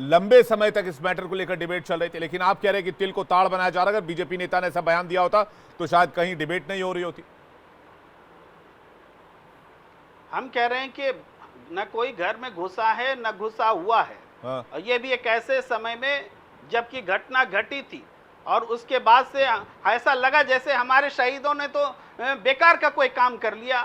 लंबे समय तक इस मैटर को लेकर डिबेट चल रही थी, लेकिन आप कह रहे हैं कि तिल को ताड़ बनाया जा रहा है। अगर बीजेपी नेता ने ऐसा बयान दिया होता तो शायद कहीं डिबेट नहीं हो रही होती। हम कह रहे हैं कि न कोई घर में घुसा है न घुसा हुआ है। और ये भी एक ऐसे समय में जबकि घटना घटी थी और उसके बाद से ऐसा लगा जैसे हमारे शहीदों ने तो बेकार का कोई काम कर लिया,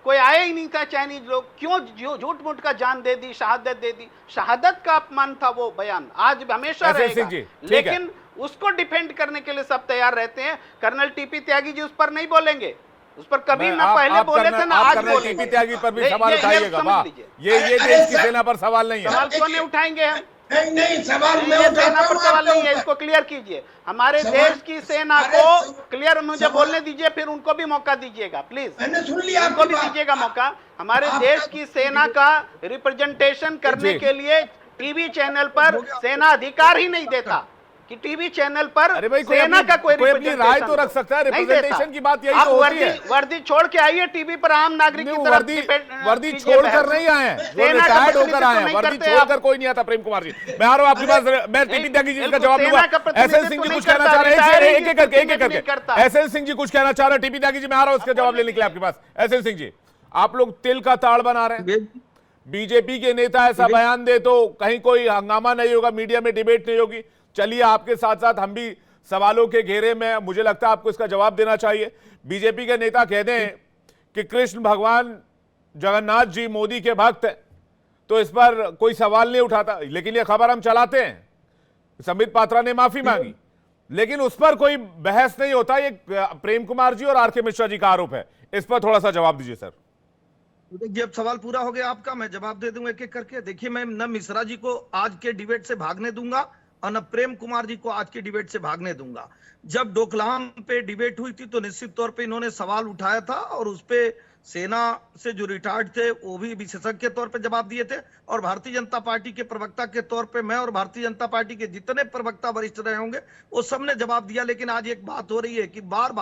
कोई आया ही नहीं था चाइनीज लोग, क्यों झूठ मूठ का जान दे दी, शहादत दे दी। शहादत का अपमान था वो बयान, आज हमेशा रहेगा। लेकिन उसको डिफेंड करने के लिए सब तैयार रहते हैं। कर्नल टीपी त्यागी जी उस पर नहीं बोलेंगे, उस पर कभी मैं- मैं आप- पहले आप बोले कर्नल- थे ना, आप आज कर्नल बोलेंगे। टीपी त्यागी पर भी ये- सवाल ये उठाइएगा। समझ वाह, लीजिए। ये देश की सेना पर सवाल नहीं है। सवाल क्यों नहीं उठाएंगे हम? नहीं सवाल मैं ये उठाता सेना पर हूं, सवाल आपके नहीं है, ऊपर। इसको क्लियर कीजिए। हमारे सवाल- देश की सेना अरे को सवाल- क्लियर मुझे सवाल- बोलने दीजिए, फिर उनको भी मौका दीजिएगा प्लीज। मैंने सुन लिया उनको आपकी भी बात। दीजिएगा मौका। हमारे आप- देश की सेना का रिप्रेजेंटेशन करने जी। के लिए टीवी चैनल पर सेना अधिकार ही नहीं देता कि टीवी चैनल पर अरे भाई, कोई सेना अपनी- का कोई कोई अपनी राय representation तो रख सकता है, नहीं देता। representation की बात यही आप तो होती है। वर्दी छोड़ के आइए टीवी पर, आम नागरिक की नहीं, तरफ वर्दी छोड़कर नहीं आए हैं, जो रिटायर्ड होकर आए हैं। वर्दी छोड़कर कोई नहीं आता। प्रेम कुमार जी, मैं आ रहा हूं आपके पास। मैं टीपी त्यागी जी का जवाब दूंगा। एसएल सिंह जी कुछ कहना चाह रहे हैं, एक एक करके। एसएल सिंह जी कुछ कहना चाह रहे हैं, टीपी त्यागी जी मैं आ रहा हूं उसका जवाब लेने के लिए आपके पास। एसएल सिंह जी, आप लोग तिल का ताड़ बना रहे हैं, बीजेपी के नेता ऐसा बयान दे तो कहीं कोई हंगामा नहीं होगा, मीडिया में डिबेट नहीं होगी। चलिए, आपके साथ साथ हम भी सवालों के घेरे में, मुझे लगता है आपको इसका जवाब देना चाहिए। बीजेपी के नेता कह दें कि कृष्ण भगवान जगन्नाथ जी मोदी के भक्त हैं, तो इस पर कोई सवाल नहीं उठाता, लेकिन ये खबर हम चलाते हैं। संबित पात्रा ने माफी मांगी, लेकिन उस पर कोई बहस नहीं होता। ये प्रेम कुमार जी और आरके मिश्रा जी का आरोप है, इस पर थोड़ा सा जवाब दीजिए सर। देखिए, अब सवाल पूरा हो गया आपका, मैं जवाब दे दूंगा एक एक करके। देखिए, मैं न मिश्रा जी को आज के डिबेट से भागने दूंगा और न प्रेम कुमार जी को आज के डिबेट से भागने दूंगा। जब डोकलाम पे डिबेट हुई थी तो निश्चित तौर पे इन्होंने सवाल उठाया था और उस पे सेना से जो रिटायर्ड थे वो भी विशेषज्ञ के तौर पे जवाब दिए थे, और भारतीय जनता पार्टी के प्रवक्ता के तौर पे मैं और भारतीय जनता पार्टी के जितने प्रवक्ता वरिष्ठ रहे होंगे वो सबने जवाब दिया। लेकिन आज एक बात हो रही है कि बार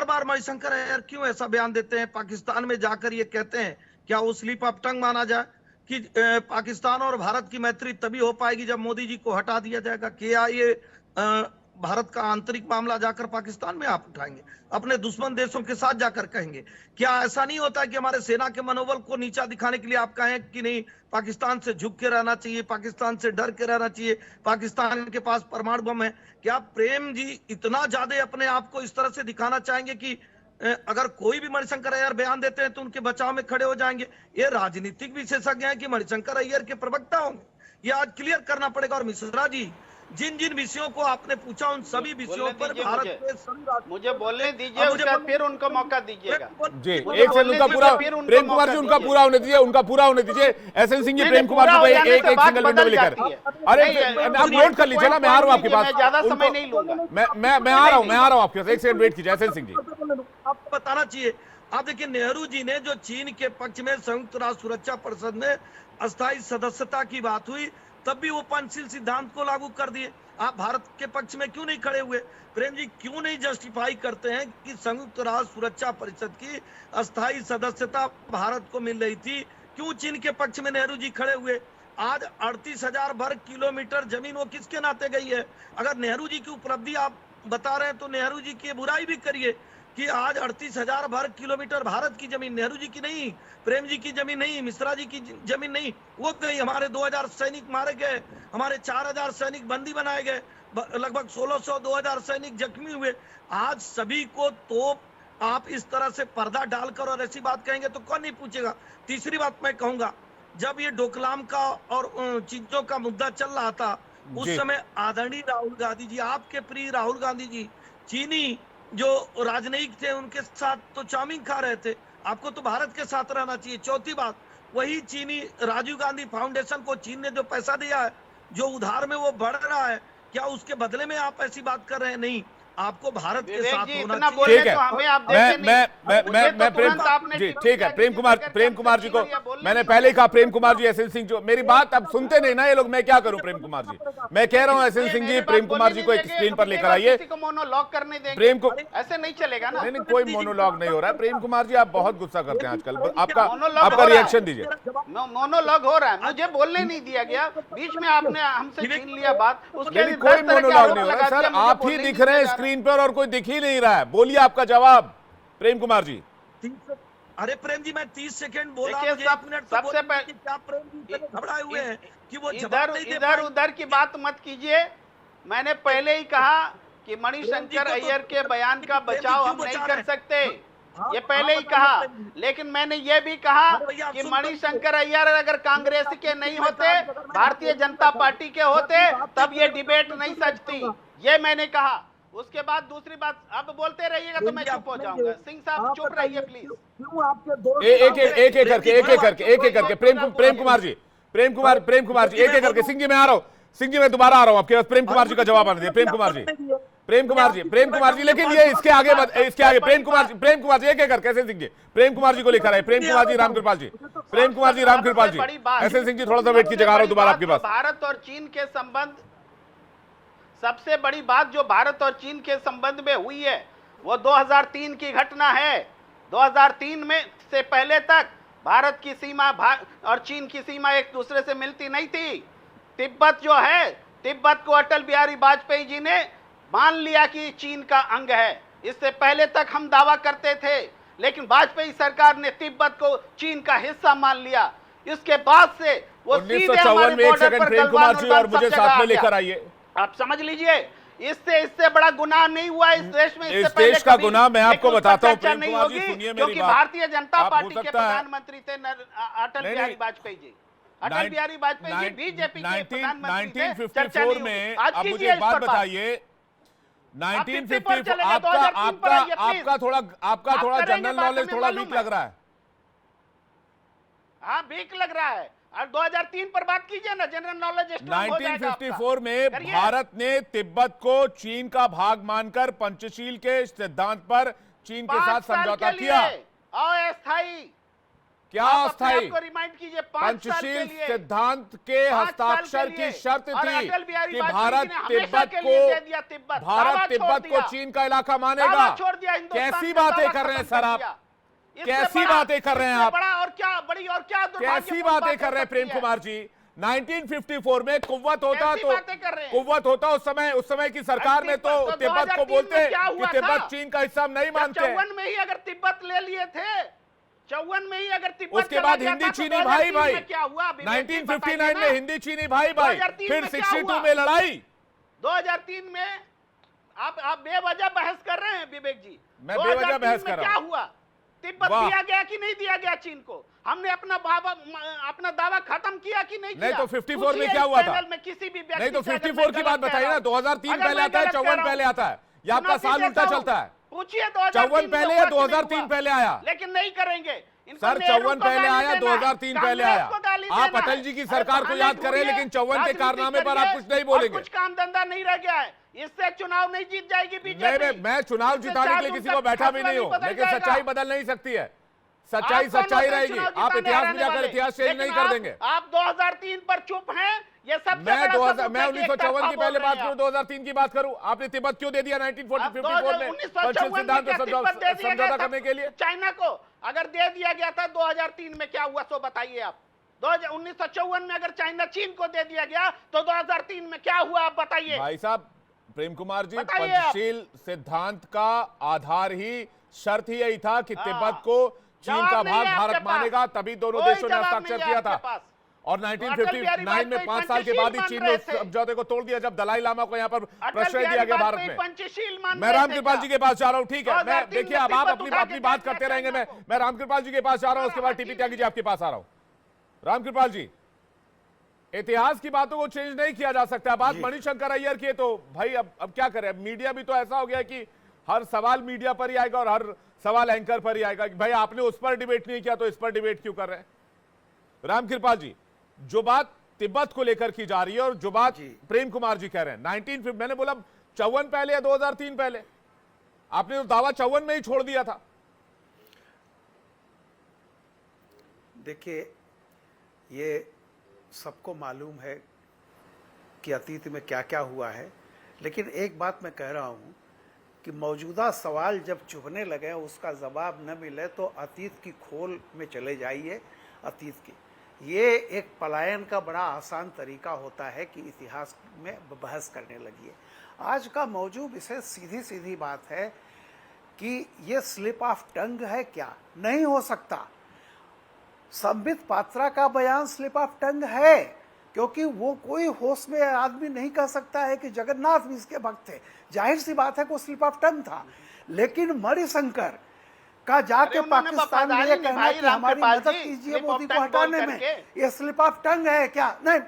बार मणिशंकर अय्यर क्यों ऐसा बयान देते हैं, पाकिस्तान में जाकर ये कहते हैं, क्या वो स्लिप ऑफ टंग माना जाए कि पाकिस्तान और भारत की मैत्री तभी हो पाएगी जब मोदी जी को हटा दिया जाएगा? क्या ये भारत का आंतरिक मामला जाकर पाकिस्तान में आप उठाएंगे, अपने दुश्मन देशों के साथ जाकर कहेंगे? क्या ऐसा नहीं होता कि हमारे सेना के मनोबल को नीचा दिखाने के लिए आप कहें कि नहीं, पाकिस्तान से झुक के रहना चाहिए, पाकिस्तान से डर के रहना चाहिए, पाकिस्तान के पास परमाणु बम है? क्या प्रेम जी इतना ज्यादा अपने आप को इस तरह से दिखाना चाहेंगे कि अगर कोई भी मणिशंकर अय्यर बयान देते हैं तो उनके बचाव में खड़े हो जाएंगे? ये राजनीतिक विशेषज्ञ हैं कि मणिशंकर अय्यर के प्रवक्ता होंगे? ये आज क्लियर करना पड़ेगा। और मिश्रा जी, जिन जिन विषयों को आपने पूछा उन सभी विषयों पर भारत के सभी मुझे बोलने दीजिए, उसके बाद फिर उनको मौका दीजिएगा जी। एक सेकंड, उनका पूरा, प्रेम कुमार जी उनका पूरा होने दीजिए, उनका पूरा होने दीजिए। एसएल सिंह जी, प्रेम कुमार जी को एक सिंगल विंडो लेकर, अरे आप नोट कर लीजिए ना, मैं आ रहा हूं आपके पास, ज्यादा समय नहीं लूंगा। मैं आ रहा हूं आपके पास, एक सेकंड वेट कीजिए। एसएल सिंह जी, आपको बताना चाहिए, आप देखिए, नेहरू जी ने जो चीन के पक्ष में संयुक्त राष्ट्र सुरक्षा परिषद में अस्थायी सदस्यता की बात हुई, तब भी वो पंचशील सिद्धांत को लागू कर दिए। आप भारत के पक्ष में क्यों नहीं खड़े हुए? प्रेम जी, क्यों नहीं जस्टिफाई करते हैं कि संयुक्त राष्ट्र सुरक्षा परिषद की अस्थायी सदस्यता भारत को मिल रही थी? क्यों चीन के पक्ष में नेहरू जी खड़े हुए? आज 38,000 वर्ग किलोमीटर जमीन वो किसके नाते गई है? अगर नेहरू जी की उपलब्धि आप बता रहे हैं तो नेहरू जी की बुराई भी करिए कि आज 38,000 वर्ग किलोमीटर भारत की जमीन, नेहरू जी की नहीं, प्रेम जी की जमीन नहीं, मिश्रा जी की जमीन नहीं, वो गई। हमारे 2000 सैनिक मारे गए, हमारे 4000 सैनिक बंदी बनाए गए, लगभग 1600-2000 सैनिक जख्मी हुए। आज सभी को तो आप इस तरह से पर्दा डालकर और ऐसी बात कहेंगे तो कौन नहीं पूछेगा? तीसरी बात मैं कहूंगा, जब ये डोकलाम का और चीजों का मुद्दा चल रहा था, उस समय आदरणीय राहुल गांधी जी, आपके प्रिय राहुल गांधी जी, चीनी जो राजनयिक थे उनके साथ तो चाउमीन खा रहे थे। आपको तो भारत के साथ रहना चाहिए। चौथी बात, वही चीनी राजीव गांधी फाउंडेशन को चीन ने जो पैसा दिया है, जो उधार में वो बढ़ रहा है, क्या उसके बदले में आप ऐसी बात कर रहे हैं? नहीं, आपको भारत के साथ होना चाहिए। ठीक है, मैं प्रेम जी, ठीक है, प्रेम कुमार जी को मैंने पहले ही कहा, प्रेम कुमार जी, एसएल सिंह, जो मेरी बात अब सुनते नहीं ना ये लोग, मैं क्या करूं? प्रेम कुमार जी, मैं कह रहा हूं एसएल सिंह जी, प्रेम कुमार जी को एक स्क्रीन पर लेकर आइए। मोनोलॉग करने देंगे? प्रेम को ऐसे नहीं चलेगा ना। नहीं, कोई मोनोलॉग नहीं हो रहा है। प्रेम कुमार जी, आप बहुत गुस्सा करते हैं आजकल, आपका रिएक्शन दीजिए। मोनोलॉग हो रहा है, मुझे बोलने नहीं दिया गया, बीच में आपने हमसे छीन लिया बात। उसके लिए कोई मोनोलॉग नहीं हो रहा सर, आप ही दिख रहे हैं स्क्रीन पर और कोई दिख ही नहीं रहा है। बोलिए आपका जवाब प्रेम कुमार जी। अरे प्रेम जी, मैं 30 सेकंड बोला, सबसे पहले क्या प्रेम जी घबराए हुए हैं कि वो इधर उधर की बात मत कीजिए। मैंने पहले ही कहा कि मणिशंकर अय्यर के बयान का बचाव हम नहीं कर सकते, ये पहले ही कहा। लेकिन मैंने ये भी कहा कि मणिशंकर अय्यर अगर कांग्रेस के नहीं होते, भारतीय जनता पार्टी के होते, तब ये डिबेट नहीं सजती, ये मैंने कहा। उसके बाद दूसरी बात, अब बोलते रहिएगा तो मैं चुप हो जाऊंगा। सिंह साहब चुप रहिए प्लीज। क्यों आपके दो एक एक करके प्रेम कुमार जी एक एक करके। सिंह जी मैं आ रहा हूं, सिंह जी मैं दोबारा आ रहा हूं आपके पास। प्रेम कुमार जी का जवाब आने दिए। प्रेम कुमार जी लेकिन ये इसके आगे प्रेम कुमार जी एक एक करके। ऐसे सिंह जी प्रेम कुमार जी को लेकर आए। प्रेम कुमार जी रामकृपाल जी ऐसे सिंह जी थोड़ा सा वेट कीजिएगा, आ रहा हूं दोबारा आपके पास। भारत और चीन के संबंध, सबसे बड़ी बात जो भारत और चीन के संबंध में हुई है वो 2003 की घटना है। 2003 में से पहले तक भारत की सीमा और चीन की सीमा एक दूसरे से मिलती नहीं थी। तिब्बत जो है, तिब्बत को अटल बिहारी वाजपेयी जी ने मान लिया कि चीन का अंग है। इससे पहले तक हम दावा करते थे, लेकिन वाजपेयी सरकार ने तिब्बत को चीन का हिस्सा मान लिया। इसके बाद से वो सीधे हमारे बॉर्डर पर प्रेम कुमार जी और मुझे साथ में लेकर आइए। आप समझ लीजिए, इससे बड़ा गुनाह नहीं हुआ इस देश में। इस देश का गुनाह मैं आपको बताता हूँ प्रेम कुमार जी, सुनिए मेरी क्योंकि बात। भारतीय जनता पार्टी के प्रधानमंत्री थे अटल बिहारी वाजपेयी जी। अटल बिहारी वाजपेयी जी बीजेपी के प्रधानमंत्री थे। 1954 में आप मुझे एक बात बताइए, 1954 आपका थोड़ा जनरल नॉलेज थोड़ा वीक लग रहा है। हाँ वीक लग रहा है। और 2003 पर बात कीजिए ना, जनरल नॉलेज 1954 में भारत ने तिब्बत को चीन का भाग मानकर पंचशील के सिद्धांत पर चीन के साथ समझौता किया। अस्थायी क्या अस्थायी? रिमाइंड कीजिए, पंचशील सिद्धांत के हस्ताक्षर की शर्त थी कि भारत तिब्बत को चीन का इलाका मानेगा। कैसी बातें कर रहे हैं सर आप? कैसी बातें कर रहे हैं आप? और क्या बड़ी और क्या कैसी बातें कर रहे हैं प्रेम कुमार जी? 1954 में कुव्वत होता उस समय की सरकार में तो तिब्बत को बोलते कि तिब्बत चीन का हिस्सा नहीं मानते। 54 में ही अगर तिब्बत ले लिए थे, 54 में ही अगर तिब्बत, उसके बाद हिंदी चीनी भाई क्या हुआ? 1959 में हिंदी चीनी भाई फिर 62 में लड़ाई। 2003 में आप बेवजह बहस कर रहे हैं विवेक जी। मैं बेवजह बहस कर रहा हूं। क्या हुआ? तिब्बत दिया गया कि नहीं दिया गया चीन को? हमने अपना दावा खत्म किया कि नहीं किया? नहीं तो 54 में क्या हुआ था? किसी भी नहीं तो 54 की बात बताइए ना। 2003 पहले आता है, 54 पहले आता है, या आपका साल उल्टा चलता है? पूछिए 54 पहले या 2003 पहले आया? लेकिन नहीं करेंगे सर। 54 पहले आया, 2003 पहले आया। आप अटल जी की सरकार को याद करें, लेकिन 54 के कारनामे पर आप कुछ नहीं बोलेंगे। कुछ काम धंधा नहीं रह गया है, इससे चुनाव नहीं जीत जाएगी बीजेपी। मैं चुनाव जिताने के लिए किसी को बैठा भी नहीं हूं, लेकिन सच्चाई बदल नहीं सकती है। सच्चाई रहेगी। आप इतिहास में जाकर इतिहास चेंज नहीं कर देंगे। आप 2003 पर चुप हैं, ये सब मैं 1954 की पहले बात करूं, 2003 की बात करूं। आपने तिब्बत क्यों दे दिया 1954 में? पंचशील सिद्धांत पर समझौता करने के लिए चाइना को अगर दे दिया गया था 2003 में, क्या हुआ सो बताइए आप। 1954 में अगर चाइना चीन को दे दिया गया तो 2003 में क्या हुआ आप बताइए। भाई साहब प्रेम कुमार जी, पंचशील सिद्धांत का आधार ही, शर्त ही यही था कि तिब्बत को चीन का भाग भारत मानेगा, तभी दोनों देशों ने हस्ताक्षर किया था। और 1959 में 5 साल के बाद ही चीन ने समझौते को तोड़ दिया, जब दलाई लामा को यहाँ पर प्रश्रय दिया गया भारत में। मैं रामकृपाल जी के पास जा रहा हूँ, ठीक है? मैं देखिए अब आप अपनी बात करते रहेंगे। मैं रामकृपाल जी के पास जा रहा हूँ, उसके बाद टीपी त्यागी जी आपके पास आ रहा हूँ। रामकृपाल जी, इतिहास की बातों को चेंज नहीं किया जा सकता। बात मणिशंकर अय्यर की है तो भाई अब क्या करें? मीडिया भी तो ऐसा हो गया कि हर सवाल मीडिया पर ही आएगा और हर सवाल एंकर पर ही आएगा कि भाई आपने उस पर डिबेट नहीं किया तो इस पर डिबेट क्यों कर रहे हैं? रामकृपाल जी, जो बात तिब्बत को लेकर की जा रही है और जो बात प्रेम कुमार जी कह रहे हैं, 1950 मैंने बोला 54 पहले या 2003 पहले? आपने तो दावा 54 में ही छोड़ दिया था। देखिए, ये सबको मालूम है कि अतीत में क्या क्या हुआ है, लेकिन एक बात मैं कह रहा हूं कि मौजूदा सवाल जब चुभने लगे, उसका जवाब न मिले तो अतीत की खोल में चले जाइए। अतीत की ये एक पलायन का बड़ा आसान तरीका होता है कि इतिहास में बहस करने लगिए। आज का मौजूद विषय सीधी सीधी बात है कि ये स्लिप ऑफ टंग है क्या? नहीं हो सकता। संबित पात्रा का बयान स्लिप ऑफ टंग है, क्योंकि वो कोई होश में आदमी नहीं कह सकता है कि जगन्नाथ भी इसके भक्त थे। जाहिर सी बात है कि वो स्लिप ऑफ टंग था। लेकिन मणिशंकर का जाके पाकिस्तान में ये कहना कि हमारी मदद कीजिए मोदी को हटाने में, ये स्लिप ऑफ टंग है क्या? नहीं,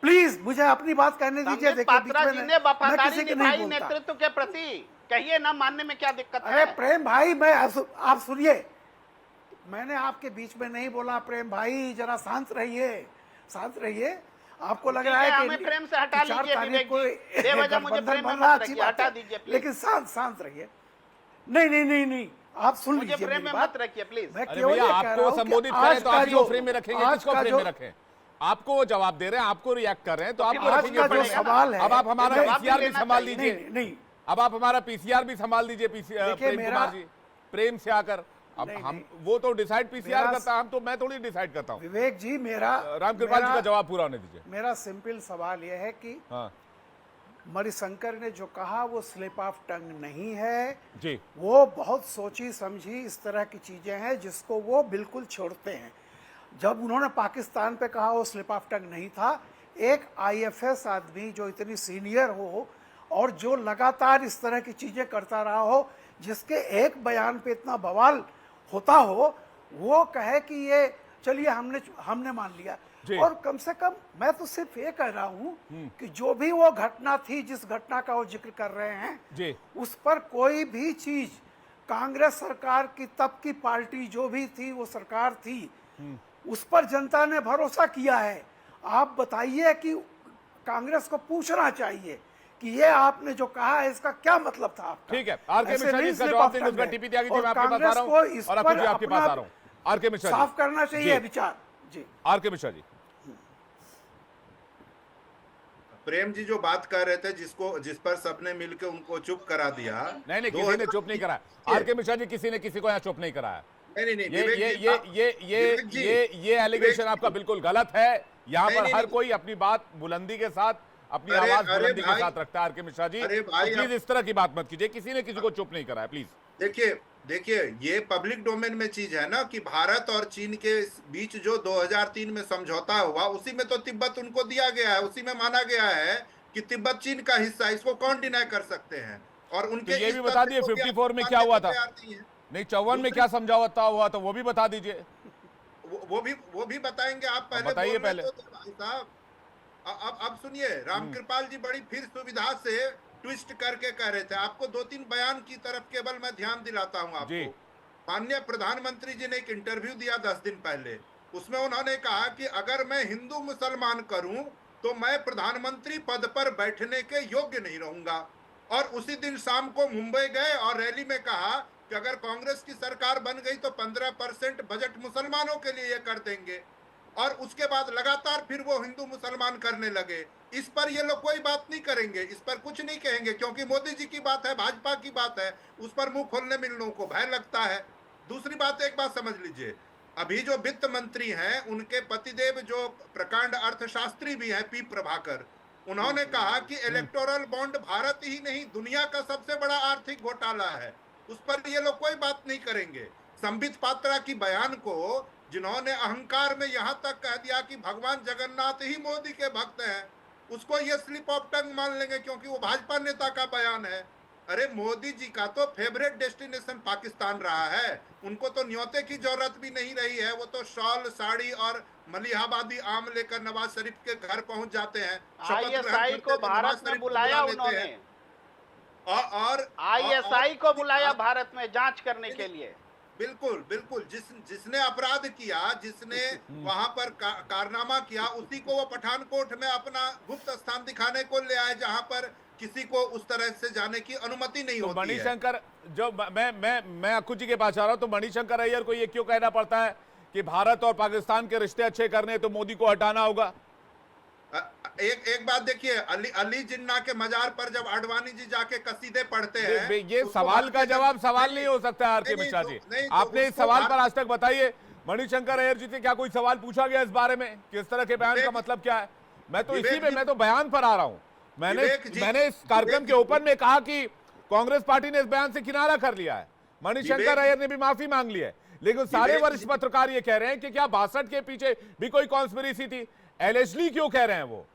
प्लीज मुझे अपनी बात कहने दीजिए। संबित देखिए, पात्रा जी ने वफादारी निभाई नेतृत्व के प्रति, कहिए ना, मानने में क्या दिक्कत है? अरे प्रेम भाई, आप सुनिए, मैंने आपके बीच में नहीं बोला। प्रेम भाई जरा शांत रहिए, शांत रहिए। आपको लग रहा है कि हमें प्रेम से हटा लीजिए विवेक जी, बेवजह मुझे प्रेम में मत रखिए, हटा दीजिए प्लीज। लेकिन शांत रहिए। नहीं, आप सुन लीजिए, मुझे प्रेम में मत रखिए प्लीज। अरे भैया, आपको संबोधित करें तो आप ही फ्रेम में रखेंगे, किसको फ्रेम में रखें? आपको वो जवाब दे रहे हैं, आपको रिएक्ट कर रहे हैं, तो आपको रखेंगे फ्रेम में। अब आप हमारा पीसीआर भी संभाल लीजिए। नहीं, अब आप हमारा पीसीआर भी संभाल लीजिए, प्रेम कुमार जी, प्रेम से आकर। अब हम वो तो डिसाइड पीसीआर करता है, हम तो, मैं थोड़ी डिसाइड करता हूँ। विवेक जी, मेरा रामकृपाल जी का जवाब पूरा होने दीजिए। मेरा सिंपल सवाल यह है कि मणिशंकर ने जो कहा वो स्लिप ऑफ टंग नहीं है जी, वो बहुत सोची समझी इस तरह की चीजें हैं जिसको वो बिल्कुल छोड़ते हैं। जब उन्होंने पाकिस्तान पे कहा वो स्लिप ऑफ टंग नहीं था। एक आईएफएस आदमी जो इतनी सीनियर हो और जो लगातार इस तरह की चीजें करता रहा हो, जिसके एक बयान पे इतना बवाल होता हो, वो कहे कि ये चलिए हमने मान लिया। और कम से कम मैं तो सिर्फ ये कह रहा हूँ कि जो भी वो घटना थी, जिस घटना का वो जिक्र कर रहे हैं, उस पर कोई भी चीज कांग्रेस सरकार की, तब की पार्टी जो भी थी वो सरकार थी, उस पर जनता ने भरोसा किया है। आप बताइए कि कांग्रेस को पूछना चाहिए कि ये आपने जो कहा है इसका क्या मतलब था आपका? ठीक है, आरके मिश्रा जी इसका जवाब देंगे, उसका टीपी त्यागी जी मैं आपके पास आ रहा हूं, और अकुल जी आपके पास आ रहा हूं। आरके मिश्रा जी, साफ करना चाहिए विचार जी। आरके मिश्रा जी, प्रेम जी जो बात कर रहे थे, जिस पर सबने मिलकर उनको चुप करा दिया। नहीं, किसी ने चुप नहीं कराया। आरके मिश्रा जी, किसी ने किसी को यहाँ चुप नहीं कराया। नहीं, ये एलिगेशन आपका बिल्कुल गलत है। यहाँ पर हर कोई अपनी बात बुलंदी के साथ, अपनी आवाज बुलंदी के साथ रखता है। आरके मिश्रा जी, प्लीज इस तरह की बात मत कीजिए, किसी ने किसी को चुप नहीं कराया, प्लीज। देखिए, ये पब्लिक डोमेन में चीज है ना कि भारत और चीन के बीच जो 2003 में समझौता हुआ, उसी में तो तिब्बत उनको दिया गया है, उसी में माना गया है कि तिब्बत चीन का हिस्सा, इसको कौन डिनाई कर सकते हैं? और उनके तो ये भी बता दिए 54 में क्या हुआ था, नहीं 54 में क्या समझौता हुआ था, वो भी बता दीजिए। वो भी बताएंगे। आप पहले बताइए पहले। भाई साहब, अब सुनिए, रामकृपाल जी बड़ी फिर सुविधा से ट्विस्ट करके कह रहे थे। आपको 2-3 बयान की तरफ केवल मैं ध्यान दिलाता हूं आपको। माननीय प्रधानमंत्री जी ने एक इंटरव्यू दिया 10 दिन पहले, उसमें उन्होंने कहा कि अगर मैं हिंदू मुसलमान करूं तो मैं प्रधानमंत्री पद पर बैठने के योग्य नहीं रहूंगा। और उसी दिन शाम को मुंबई गए और रैली में कहा कि अगर कांग्रेस की सरकार बन गई तो 15% बजट मुसलमानों के लिए कर देंगे। और उसके बाद लगातार फिर वो हिंदू मुसलमान करने लगे। इस पर ये लोग कोई बात नहीं करेंगे, इस पर कुछ नहीं कहेंगे, क्योंकि मोदी जी की बात है, भाजपा की बात है, उस पर मुंह खोलने में इन लोगों को भय लगता है। दूसरी बात, एक बात समझ लीजिए, अभी जो वित्त मंत्री हैं उनके पतिदेव जो प्रकांड अर्थशास्त्री भी हैं, पी प्रभाकर, उन्होंने कहा कि इलेक्टोरल बॉन्ड भारत ही नहीं दुनिया का सबसे बड़ा आर्थिक घोटाला है। उस पर ये लोग कोई बात नहीं करेंगे। संबित पात्रा की बयान को जिन्होंने अहंकार में यहां तक कह दिया कि भगवान जगन्नाथ ही मोदी के भक्त हैं, उसको ये स्लिप ऑफ टंग मान लेंगे क्योंकि वो भाजपा नेता का बयान है। अरे मोदी जी का तो फेवरेट डेस्टिनेशन पाकिस्तान रहा है, उनको तो न्योते की जरूरत भी नहीं रही है। वो तो शॉल, साड़ी और मलिहाबादी आम लेकर नवाज शरीफ के घर पहुंच जाते हैं। आईएसआई को भारत में बुलाया उन्होंने, और आईएसआई को बुलाया भारत में जांच करने के लिए। बिल्कुल, जिसने अपराध किया, जिसने वहां पर कारनामा किया, उसी को वो पठानकोट में अपना गुप्त स्थान दिखाने को ले आए, जहां पर किसी को उस तरह से जाने की अनुमति नहीं होती है। मणिशंकर, जो मैं अक्कू जी के पास आ रहा हूं, तो मणिशंकर अय्यर को ये क्यों कहना पड़ता है कि भारत और पाकिस्तान के रिश्ते अच्छे करने तो मोदी को हटाना होगा? एक बात देखिए, अली जिन्ना के मजार पर जब आडवाणी जी जाके कसीदे पढ़ते हैं, ये सवाल का जवाब सवाल नहीं हो सकता है। आरके मिश्रा जी, आपने इस सवाल पर आज तक बताइए, मणिशंकर अय्यर जी से क्या कोई सवाल पूछा गया इस बारे में कि इस तरह के बयान का मतलब क्या है? मैं तो बयान पर आ रहा हूं। मैंने इस कार्यक्रम के ओपन में कहा कि कांग्रेस पार्टी ने इस बयान से किनारा कर लिया है। मणिशंकर अय्यर ने भी माफी मांग ली है, लेकिन सारे वरिष्ठ पत्रकार ये कह रहे हैं कि क्या 62 के पीछे भी कोई कॉन्स्पिरेसी थी? एलिजिडली क्यों कह रहे हैं वो?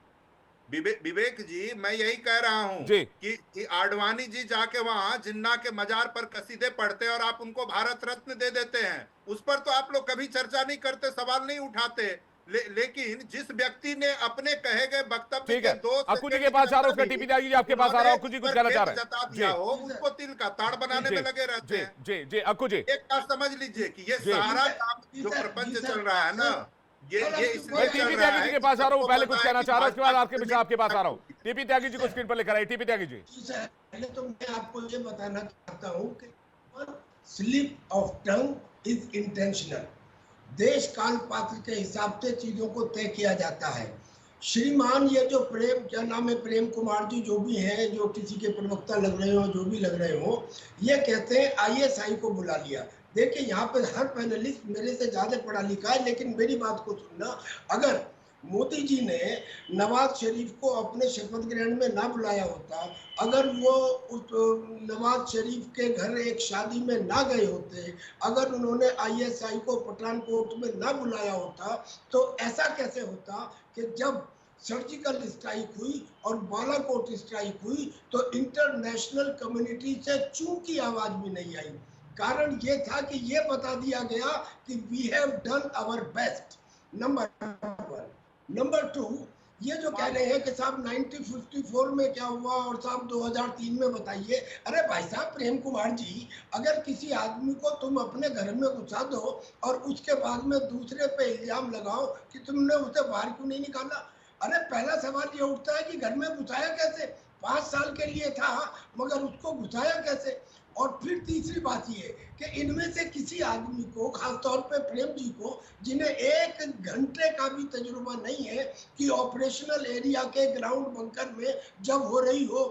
विवेक जी, मैं यही कह रहा हूं कि आडवाणी जी जाके वहां जिन्ना के मजार पर कसीदे पढ़ते हैं और आप उनको भारत रत्न दे देते हैं, उस पर तो आप लोग कभी चर्चा नहीं करते, सवाल नहीं उठाते। लेकिन जिस व्यक्ति ने अपने कहे गए वक्तव्य ठीक के है, 2 अक्कू जी के पास आ रहा हूं, उसका टीपी त्यागी जी आपके पास आ रहा हूं। अक्कू जी कुछ कहना चाह रहे हैं? जता दिया हो, उसको तिल का ताड़ बनाने में लगे रहते हैं। जी जी अक्कू जी, एक बात समझ लीजिए कि ये सारा काम जो प्रपंच चल रहा है ना, ये इसलिए चल टीपी रहा त्यागी जी है के पास आ रहा हूं, पहले कुछ कहना चाह रहा हूं, उसके बाद आपके भाजपा आपके पास आ रहा हूं। टीपी त्यागी जी को स्क्रीन पर लेकर आइए। टीपी त्यागी जी, पहले तो मैं आपको ये बताना चाहता हूँ कि slip of tongue is intentional. देश काल पात्र के हिसाब से चीजों को तय किया जाता है। श्रीमान ये जो प्रेम, क्या नाम है, प्रेम कुमार जी जो भी हैं, जो किसी के प्रवक्ता लग रहे हो, जो भी लग रहे हो, ये कहते हैं आईएसआई को बुला लिया। देखिए यहाँ पे हर पैनलिस्ट मेरे से ज्यादा पढ़ा लिखा है, लेकिन मेरी बात को सुनना। अगर मोदी जी ने नवाज शरीफ को अपने शपथ ग्रहण में ना बुलाया होता, अगर वो नवाज शरीफ के घर एक शादी में ना गए होते, अगर उन्होंने आईएसआई को पठानकोट में ना बुलाया होता, तो ऐसा कैसे होता कि जब सर्जिकल स्ट्राइक हुई और बालाकोट स्ट्राइक हुई तो इंटरनेशनल कम्युनिटी से चूं की आवाज भी नहीं आई। कारण ये था कि ये बता दिया गया कि we have done our best, number 1। Number 2, ये जो कह रहे हैं कि साहब 1954 में क्या हुआ और साहब 2003 में बताइए। अरे भाई साहब प्रेम कुमार जी, अगर किसी आदमी को तुम अपने घर में घुसा दो और उसके बाद में दूसरे पे इल्जाम लगाओ कि तुमने उसे बाहर क्यों नहीं निकाला, अरे पहला सवाल ये उठता है कि घर में घुसाया कैसे? 5 साल के लिए था मगर उसको घुसाया कैसे? और फिर तीसरी बात ये कि इनमें से किसी आदमी को, खासतौर पे प्रेम जी को, जिन्हें 1 घंटे का भी तजुर्बा नहीं है कि ऑपरेशनल एरिया के ग्राउंड बंकर में जब हो रही हो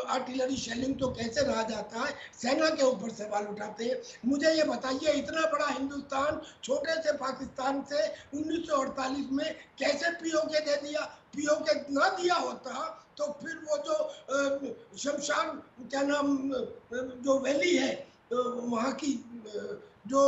आर्टिलरी शेलिंग तो कैसे रहा जाता है, सेना के ऊपर सवाल उठाते हैं। मुझे ये बताइए, इतना बड़ा हिंदुस्तान छोटे से पाकिस्तान से 1948 में कैसे पीओके दे दिया? पीओके ना दिया होता तो फिर वो जो शमशान, क्या नाम, जो वैली है वहाँ की, जो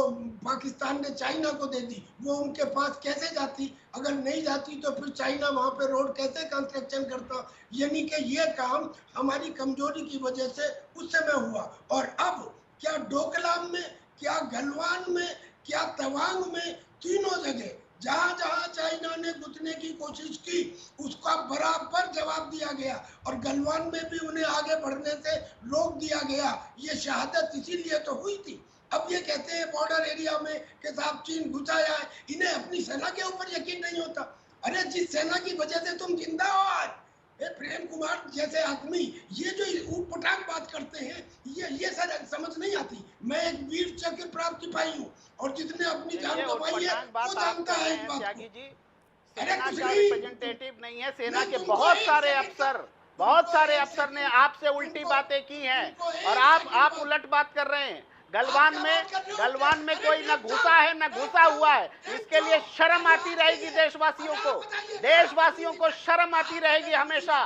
पाकिस्तान ने चाइना को दे दी, वो उनके पास कैसे जाती? अगर नहीं जाती तो फिर चाइना वहाँ पे रोड कैसे कंस्ट्रक्शन करता? यानी कि ये काम हमारी कमजोरी की वजह से उस समय हुआ। और अब क्या डोकलाम में, क्या गलवान में, क्या तवांग में, तीनों जगह जहां जहां चाइना ने घुसने की कोशिश की उसका बराबर जवाब दिया गया और गलवान में भी उन्हें आगे बढ़ने से रोक दिया गया। ये शहादत इसीलिए तो हुई थी। अब ये कहते हैं बॉर्डर एरिया में कि साहब चीन घुसाया है, इन्हें अपनी सेना के ऊपर यकीन नहीं होता। अरे जिस सेना की वजह से तुम जिंदा हो आज, प्रेम कुमार जैसे आदमी ये जो ऊटपटांग बात करते हैं, ये सर समझ नहीं आती। मैं एक वीर चक्र प्राप्त सिपाही हूँ और जिसने अपनी जान गंवाई है वो जानता है इस बात को। सेना का रिप्रेजेंटेटिव नहीं है, सेना के बहुत सारे अफसर ने आपसे उल्टी बातें की हैं और आप उलट बात कर रहे हैं। गलवान में कोई न घुसा है न घुसा हुआ है। इसके लिए शर्म आती रहेगी देशवासियों को शर्म आती रहेगी हमेशा।